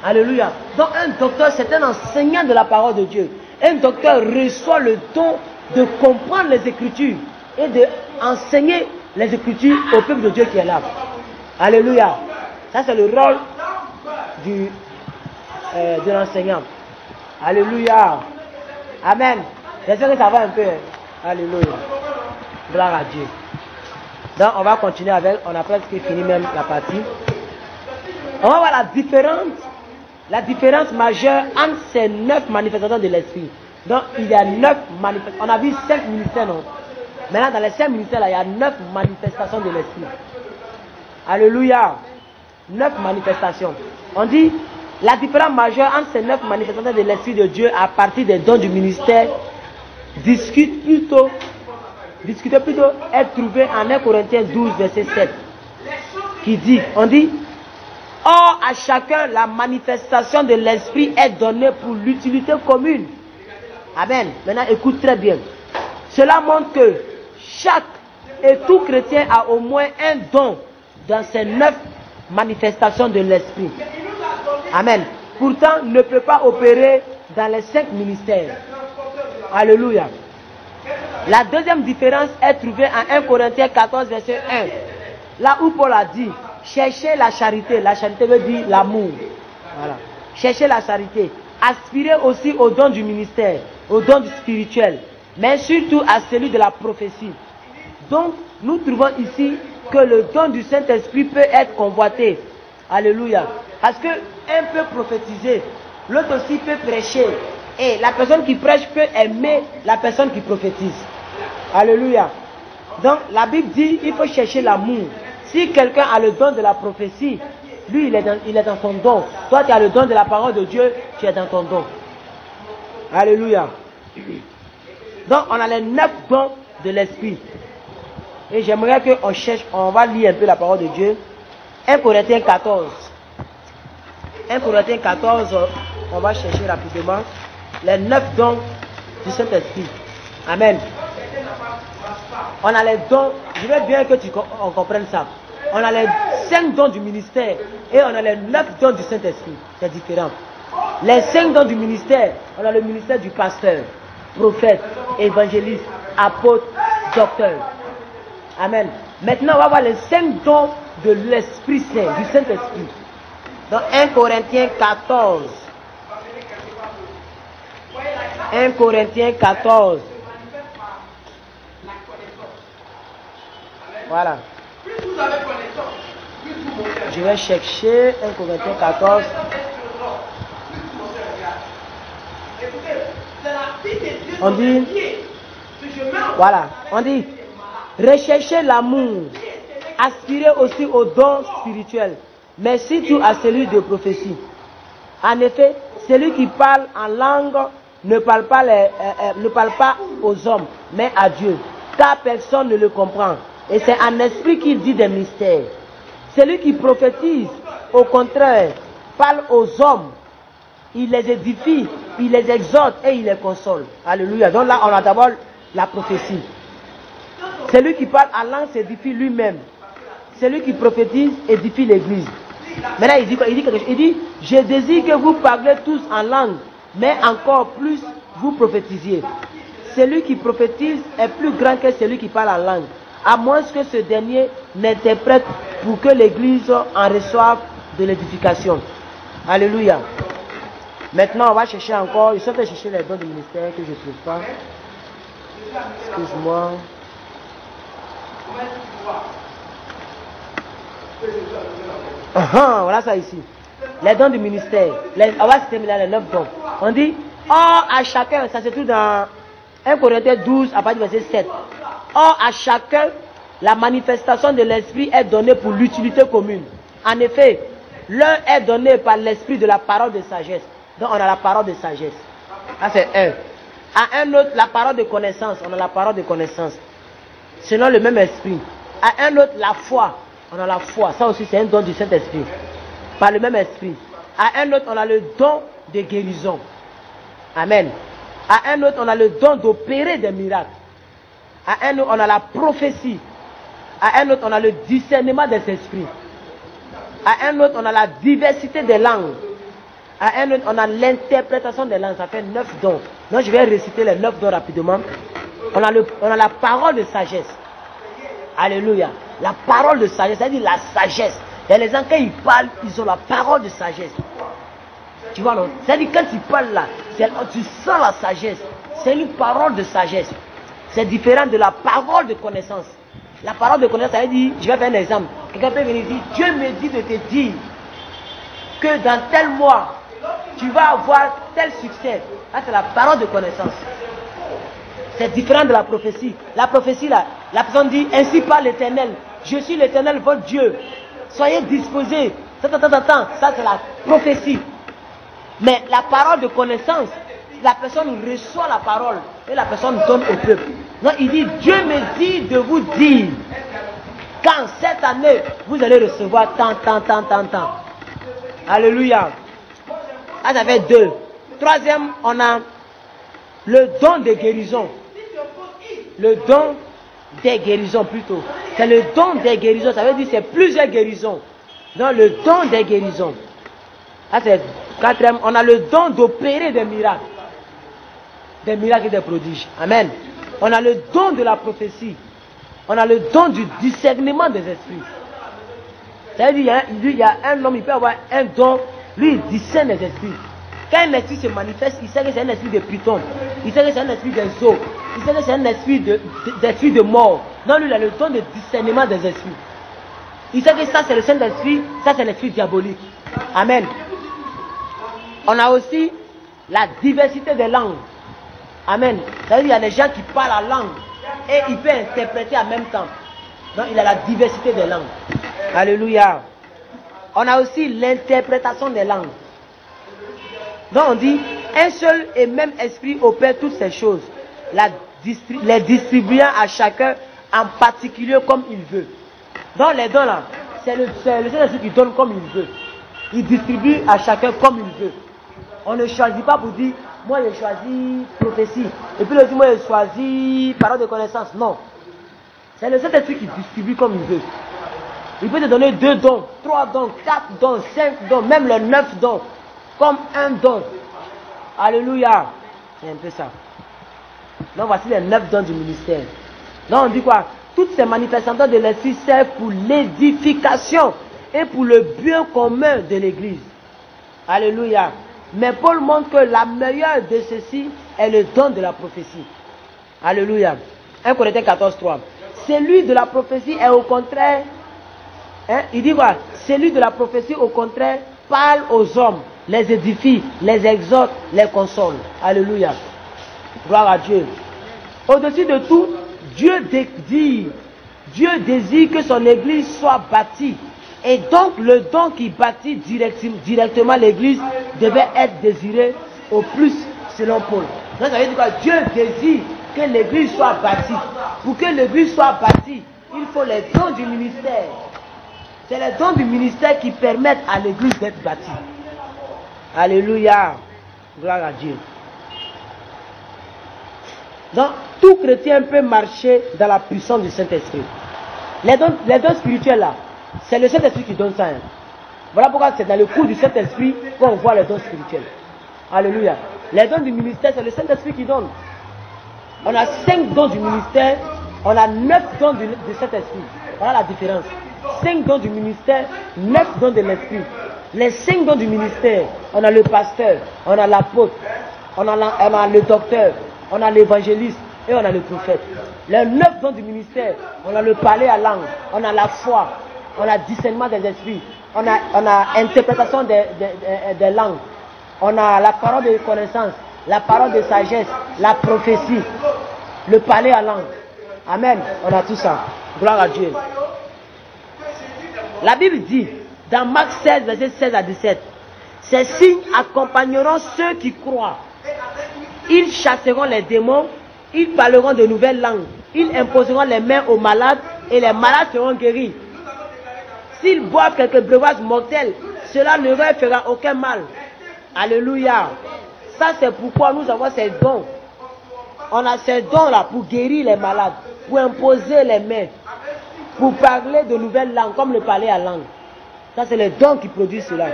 Alléluia. Donc un docteur, c'est un enseignant de la parole de Dieu. Un docteur reçoit le don de comprendre les Écritures et d'enseigner les Écritures au peuple de Dieu qui est là. Alléluia. Ça c'est le rôle de l'enseignant. Alléluia. Amen. J'espère que ça va un peu. Alléluia. Gloire à Dieu. Donc on va continuer avec, on a presque fini même la partie. On va voir la différence majeure entre ces 9 manifestations de l'esprit. Donc il y a 9 manifestations. On a vu 5 ministères, non? Maintenant dans les 5 ministères là, il y a 9 manifestations de l'esprit. Alléluia. 9 manifestations. On dit la différence majeure entre ces 9 manifestations de l'esprit de Dieu à partir des dons du ministère discutez plutôt est trouvé en 1 Corinthiens 12 verset 7 qui dit, on dit, or à chacun la manifestation de l'esprit est donnée pour l'utilité commune. Amen. Maintenant écoute très bien. Cela montre que chaque et tout chrétien a au moins un don dans ces 9 manifestations de l'esprit. Amen. Pourtant, ne peut pas opérer dans les 5 ministères. Alléluia. La deuxième différence est trouvée en 1 Corinthiens 14, verset 1. Là où Paul a dit, cherchez la charité. La charité veut dire l'amour. Voilà. Cherchez la charité. Aspirez aussi au don du ministère, au don du spirituel, mais surtout à celui de la prophétie. Donc, nous trouvons ici que le don du Saint-Esprit peut être convoité. Alléluia. Parce que un peut prophétiser, l'autre aussi peut prêcher. Et la personne qui prêche peut aimer la personne qui prophétise. Alléluia. Donc, la Bible dit il faut chercher l'amour. Si quelqu'un a le don de la prophétie, lui, il est dans son don. Toi, tu as le don de la parole de Dieu, tu es dans ton don. Alléluia. Donc, on a les 9 dons de l'esprit. Et j'aimerais qu'on cherche, on va lire un peu la parole de Dieu. 1 Corinthiens 14. 1 Corinthiens 14, on va chercher rapidement les 9 dons du Saint-Esprit. Amen. On a les dons, je veux bien que on comprenne ça. On a les 5 dons du ministère et on a les 9 dons du Saint-Esprit. C'est différent. Les 5 dons du ministère, on a le ministère du pasteur, prophète, évangéliste, apôtre, docteur. Amen. Maintenant, on va voir les 5 dons de l'Esprit Saint, du Saint-Esprit. Dans 1 Corinthiens 14. 1 Corinthiens 14. Voilà. Je vais chercher 1 Corinthiens 14. On dit, voilà, on dit, recherchez l'amour, aspirez aussi aux dons spirituels, mais surtout à celui de prophétie. En effet, celui qui parle en langue ne parle pas aux hommes, mais à Dieu, car personne ne le comprend. Et c'est en esprit qu'il dit des mystères. Celui qui prophétise, au contraire, parle aux hommes. Il les édifie, il les exhorte et il les console. Alléluia. Donc là, on a d'abord la prophétie. Celui qui parle en langue s'édifie lui-même. Celui qui prophétise édifie l'église. Maintenant, il dit quoi? Il dit, je désire que vous parlez tous en langue, mais encore plus vous prophétisiez. Celui qui prophétise est plus grand que celui qui parle en langue, à moins que ce dernier n'interprète pour que l'église en reçoive de l'édification. Alléluia. Maintenant, on va chercher encore. Je suis en train de chercher les dons du ministère que je ne trouve pas. Excuse-moi. Voilà ça ici. Les dons du ministère. On va se terminer les 9 dons. On dit, or à chacun, ça se trouve dans 1 Corinthiens 12, à partir du verset 7. Or à chacun, la manifestation de l'esprit est donnée pour l'utilité commune. En effet, l'un est donné par l'esprit de la parole de sagesse. Donc on a la parole de sagesse. Ça c'est un. À un autre, la parole de connaissance. On a la parole de connaissance. Selon le même esprit. À un autre, la foi. On a la foi. Ça aussi c'est un don du Saint-Esprit. Par le même esprit. À un autre, on a le don de guérison. Amen. À un autre, on a le don d'opérer des miracles. À un autre, on a la prophétie. À un autre, on a le discernement des esprits. À un autre, on a la diversité des langues. À un autre, on a l'interprétation des langues. Ça fait 9 dons. Donc, je vais réciter les 9 dons rapidement. On a la parole de sagesse. Alléluia. La parole de sagesse, c'est-à-dire la sagesse. Et les gens, quand ils parlent, ils ont la parole de sagesse. Tu vois, non? C'est-à-dire, quand ils parlent là, tu sens la sagesse. C'est une parole de sagesse. C'est différent de la parole de connaissance. La parole de connaissance, ça veut dire, je vais faire un exemple. Quelqu'un peut venir dire, Dieu me dit de te dire que dans tel mois, tu vas avoir tel succès. Ça, c'est la parole de connaissance. C'est différent de la prophétie. La prophétie, là, la personne dit, ainsi parle l'Éternel. Je suis l'Éternel, votre Dieu. Soyez disposés. Ça, c'est la prophétie. Mais la parole de connaissance, la personne reçoit la parole et la personne donne au peuple. Donc il dit, Dieu me dit de vous dire qu'en cette année, vous allez recevoir tant. Alléluia. Ça fait 2. Troisième, on a le don de guérison. le don des guérisons plutôt. C'est le don des guérisons, ça veut dire c'est plusieurs guérisons. Donc le don des guérisons. Là c'est quatrième, on a le don d'opérer des miracles. Des miracles et des prodiges. Amen. On a le don de la prophétie. On a le don du discernement des esprits. Ça veut dire, il y a un homme, il peut avoir un don, lui il discerne les esprits. Quand un esprit se manifeste, il sait que c'est un esprit de python. Il sait que c'est un esprit des eaux. Il sait que c'est un esprit de mort. Non, lui il a le don de discernement des esprits. Il sait que ça c'est le Saint-Esprit, ça c'est l'esprit diabolique. Amen. On a aussi la diversité des langues. Amen. Ça veut dire, il y a des gens qui parlent la langue et il peut interpréter en même temps. Donc il a la diversité des langues. Alléluia. On a aussi l'interprétation des langues. Donc on dit, un seul et même esprit opère toutes ces choses, les distribuant à chacun en particulier comme il veut. Donc les dons là, c'est le Saint-Esprit qui donne comme il veut. Il distribue à chacun comme il veut. On ne choisit pas pour dire, moi j'ai choisi prophétie, et puis l'autre moi j'ai choisi parole de connaissance. Non. C'est le Saint-Esprit qui distribue comme il veut. Il peut te donner 2 dons, 3 dons, 4 dons, 5 dons, même les 9 dons, comme un don. Alléluia. C'est un peu ça. Donc voici les 9 dons du ministère. Donc on dit quoi? Toutes ces manifestations de l'Esprit servent pour l'édification et pour le bien commun de l'Église. Alléluia. Mais Paul montre que la meilleure de ceci est le don de la prophétie. Alléluia. 1 Corinthiens 14, 3. Celui de la prophétie est au contraire, il dit quoi? Celui de la prophétie au contraire parle aux hommes, les édifie, les exhorte, les console. Alléluia. Gloire à Dieu. Au-dessus de tout, Dieu désire que son église soit bâtie. Et donc le don qui bâtit directement l'église devait être désiré au plus selon Paul. Donc ça veut dire quoi? Dieu désire que l'église soit bâtie. Pour que l'église soit bâtie, il faut les dons du ministère. C'est les dons du ministère qui permettent à l'église d'être bâtie. Alléluia. Gloire à Dieu. Donc, tout chrétien peut marcher dans la puissance du Saint-Esprit. Les dons spirituels là, c'est le Saint-Esprit qui donne ça. Hein. Voilà pourquoi c'est dans le cours du Saint-Esprit qu'on voit les dons spirituels. Alléluia. Les dons du ministère, c'est le Saint-Esprit qui donne. On a 5 dons du ministère, on a 9 dons du Saint-Esprit. Voilà la différence. 5 dons du ministère, 9 dons de l'Esprit. Les 5 dons du ministère, on a le pasteur, on a l'apôtre, on a le docteur, on a l'évangéliste et on a le prophète. Les 9 dons du ministère, on a le parler à langue, on a la foi, on a discernement des esprits, on a interprétation des langues, on a la parole de connaissance, la parole de sagesse, la prophétie, le parler à langue. Amen. On a tout ça. Gloire à Dieu. La Bible dit, dans Marc 16, verset 16 à 17, ces signes accompagneront ceux qui croient. Ils chasseront les démons, ils parleront de nouvelles langues, ils imposeront les mains aux malades et les malades seront guéris. S'ils boivent quelques breuvages mortels, cela ne leur fera aucun mal. Alléluia. Ça c'est pourquoi nous avons ces dons. On a ces dons-là pour guérir les malades, pour imposer les mains, pour parler de nouvelles langues, comme le parler à langue. Ça c'est les dons qui produisent cela.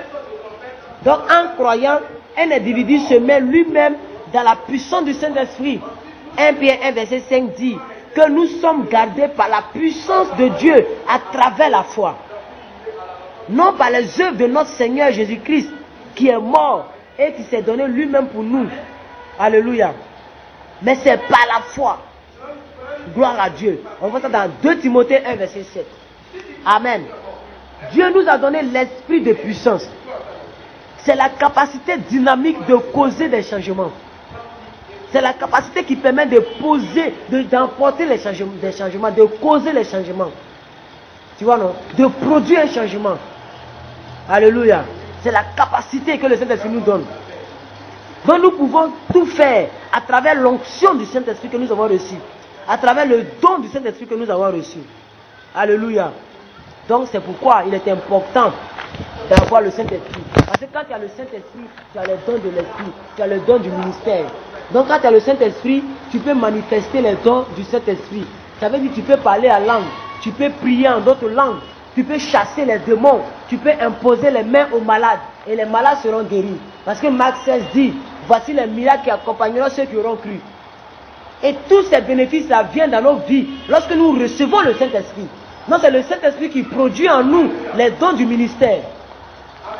Donc en croyant, un individu se met lui-même dans la puissance du Saint-Esprit. 1 Pierre 1 verset 5 dit que nous sommes gardés par la puissance de Dieu à travers la foi. Non par les œuvres de notre Seigneur Jésus-Christ qui est mort et qui s'est donné lui-même pour nous. Alléluia. Mais c'est par la foi. Gloire à Dieu. On voit ça dans 2 Timothée 1 verset 7. Amen. Dieu nous a donné l'esprit de puissance. C'est la capacité dynamique de causer des changements. C'est la capacité qui permet de poser, d'emporter des changements, de causer les changements. Tu vois, non? De produire un changement. Alléluia. C'est la capacité que le Saint-Esprit nous donne. Donc nous pouvons tout faire à travers l'onction du Saint-Esprit que nous avons reçu. À travers le don du Saint-Esprit que nous avons reçu. Alléluia. Donc c'est pourquoi il est important d'avoir le Saint-Esprit. Parce que quand tu as le Saint-Esprit, tu as le don de l'Esprit, tu as le don du ministère. Donc quand tu as le Saint-Esprit, tu peux manifester les dons du Saint-Esprit. Ça veut dire que tu peux parler à langue, tu peux prier en d'autres langues, tu peux chasser les démons, tu peux imposer les mains aux malades et les malades seront guéris. Parce que Marc 16 dit, voici les miracles qui accompagneront ceux qui auront cru. Et tous ces bénéfices-là viennent dans nos vies lorsque nous recevons le Saint-Esprit. Non, c'est le Saint-Esprit qui produit en nous les dons du ministère.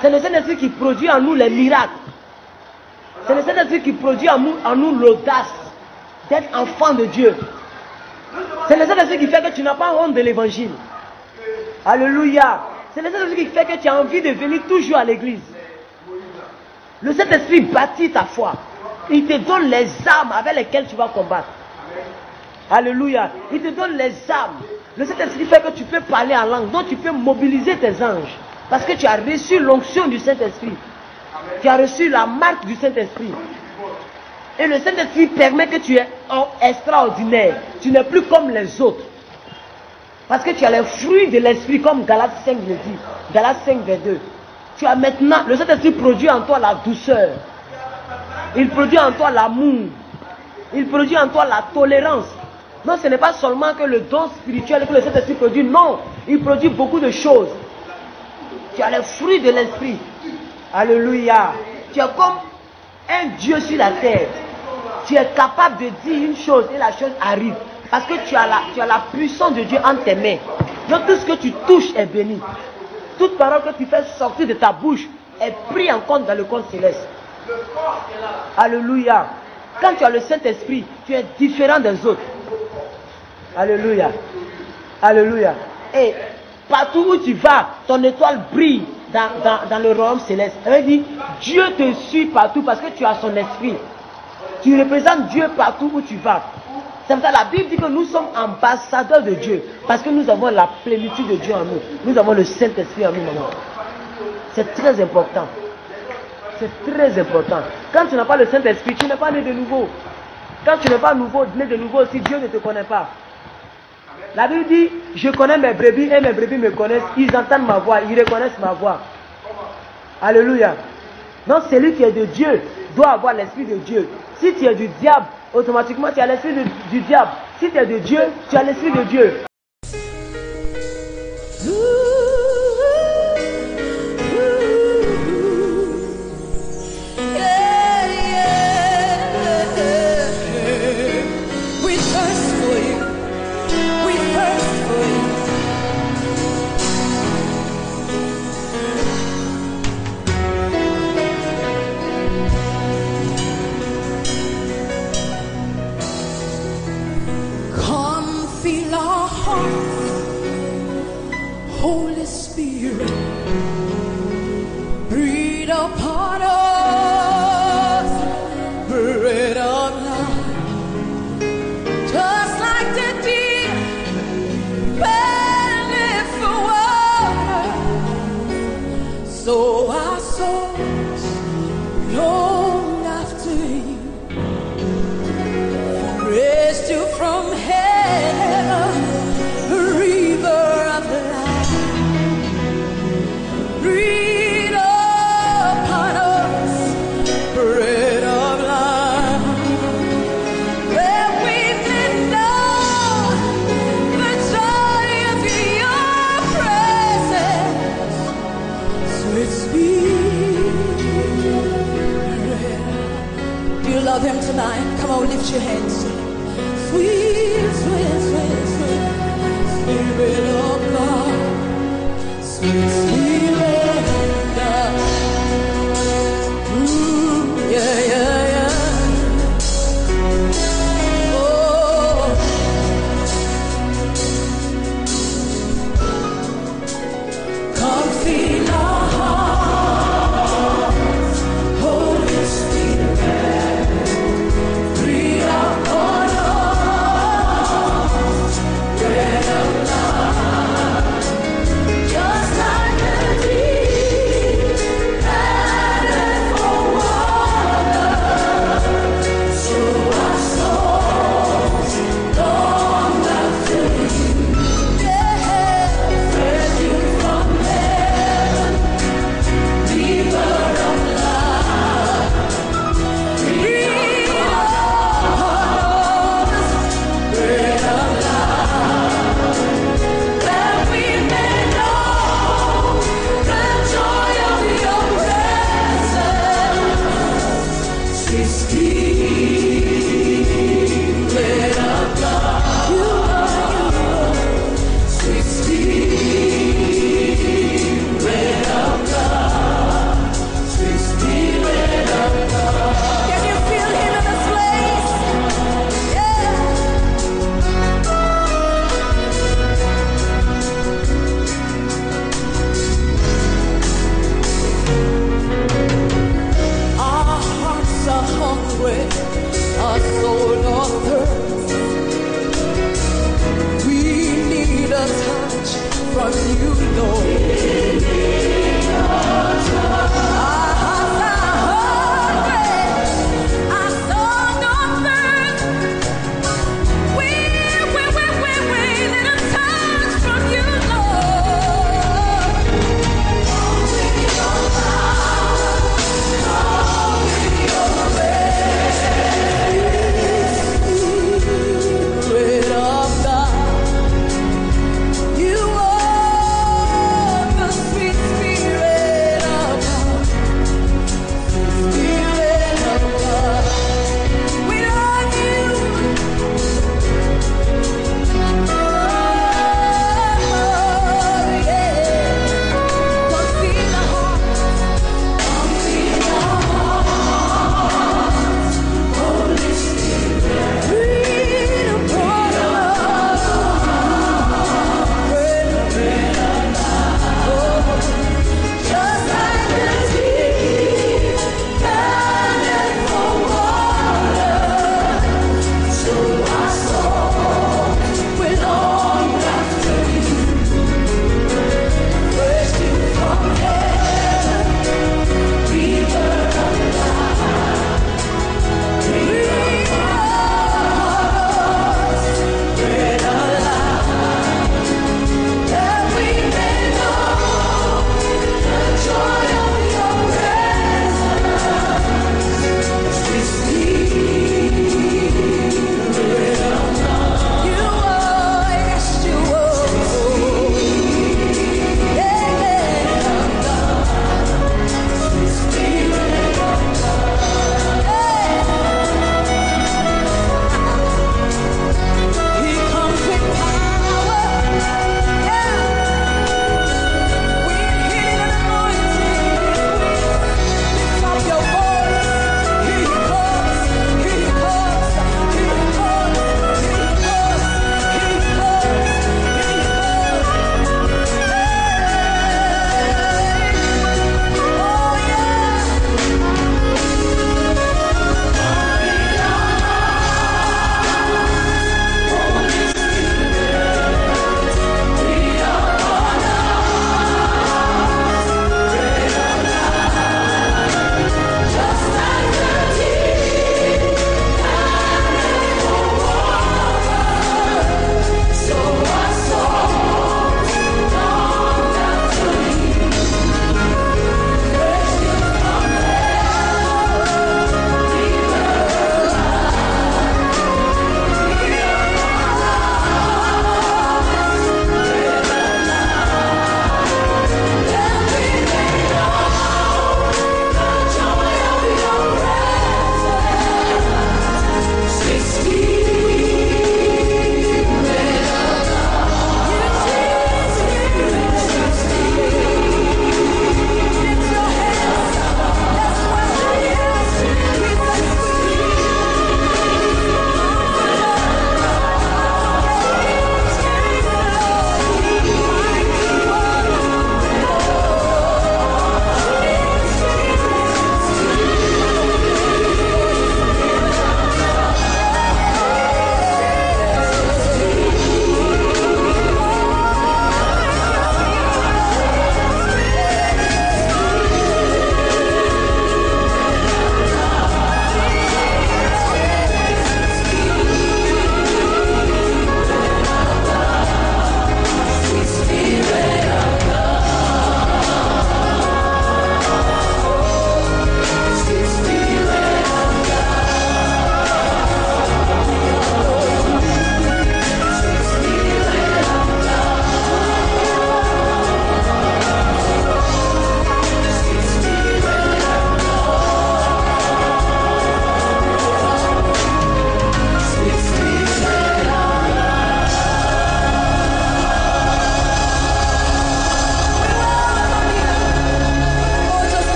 C'est le Saint-Esprit qui produit en nous les miracles. C'est le Saint-Esprit qui produit en nous l'audace d'être enfant de Dieu. C'est le Saint-Esprit qui fait que tu n'as pas honte de l'évangile. Alléluia. C'est le Saint-Esprit qui fait que tu as envie de venir toujours à l'église. Le Saint-Esprit bâtit ta foi. Il te donne les armes avec lesquelles tu vas combattre. Alléluia. Il te donne les armes. Le Saint-Esprit fait que tu peux parler en langue. Donc tu peux mobiliser tes anges. Parce que tu as reçu l'onction du Saint-Esprit. Tu as reçu la marque du Saint-Esprit. Et le Saint-Esprit permet que tu es extraordinaire. Tu n'es plus comme les autres. Parce que tu as les fruits de l'Esprit, comme Galates 5 le dit. Galates 5, verset 2. Tu as maintenant, le Saint-Esprit produit en toi la douceur. Il produit en toi l'amour. Il produit en toi la tolérance. Non, ce n'est pas seulement que le don spirituel que le Saint-Esprit produit. Non, il produit beaucoup de choses. Tu as les fruits de l'Esprit. Alléluia. Tu es comme un Dieu sur la terre. Tu es capable de dire une chose et la chose arrive. Parce que tu as la puissance de Dieu entre tes mains. Donc tout ce que tu touches est béni. Toute parole que tu fais sortir de ta bouche est prise en compte dans le compte céleste. Alléluia. Quand tu as le Saint-Esprit, tu es différent des autres. Alléluia. Alléluia. Et partout où tu vas, ton étoile brille dans le royaume céleste. Ça veut dire, Dieu te suit partout parce que tu as son esprit. Tu représentes Dieu partout où tu vas. C'est pour ça que la Bible dit que nous sommes ambassadeurs de Dieu. Parce que nous avons la plénitude de Dieu en nous. Nous avons le Saint-Esprit en nous maintenant. C'est très important. C'est très important. Quand tu n'as pas le Saint-Esprit, tu n'es pas né de nouveau. Quand tu n'es pas né de nouveau, si Dieu ne te connaît pas. La Bible dit, je connais mes brebis et mes brebis me connaissent. Ils entendent ma voix, ils reconnaissent ma voix. Alléluia. Donc celui qui est de Dieu doit avoir l'esprit de Dieu. Si tu es du diable, automatiquement tu as l'esprit du diable. Si tu es de Dieu, tu as l'esprit de Dieu.
Holy Spirit,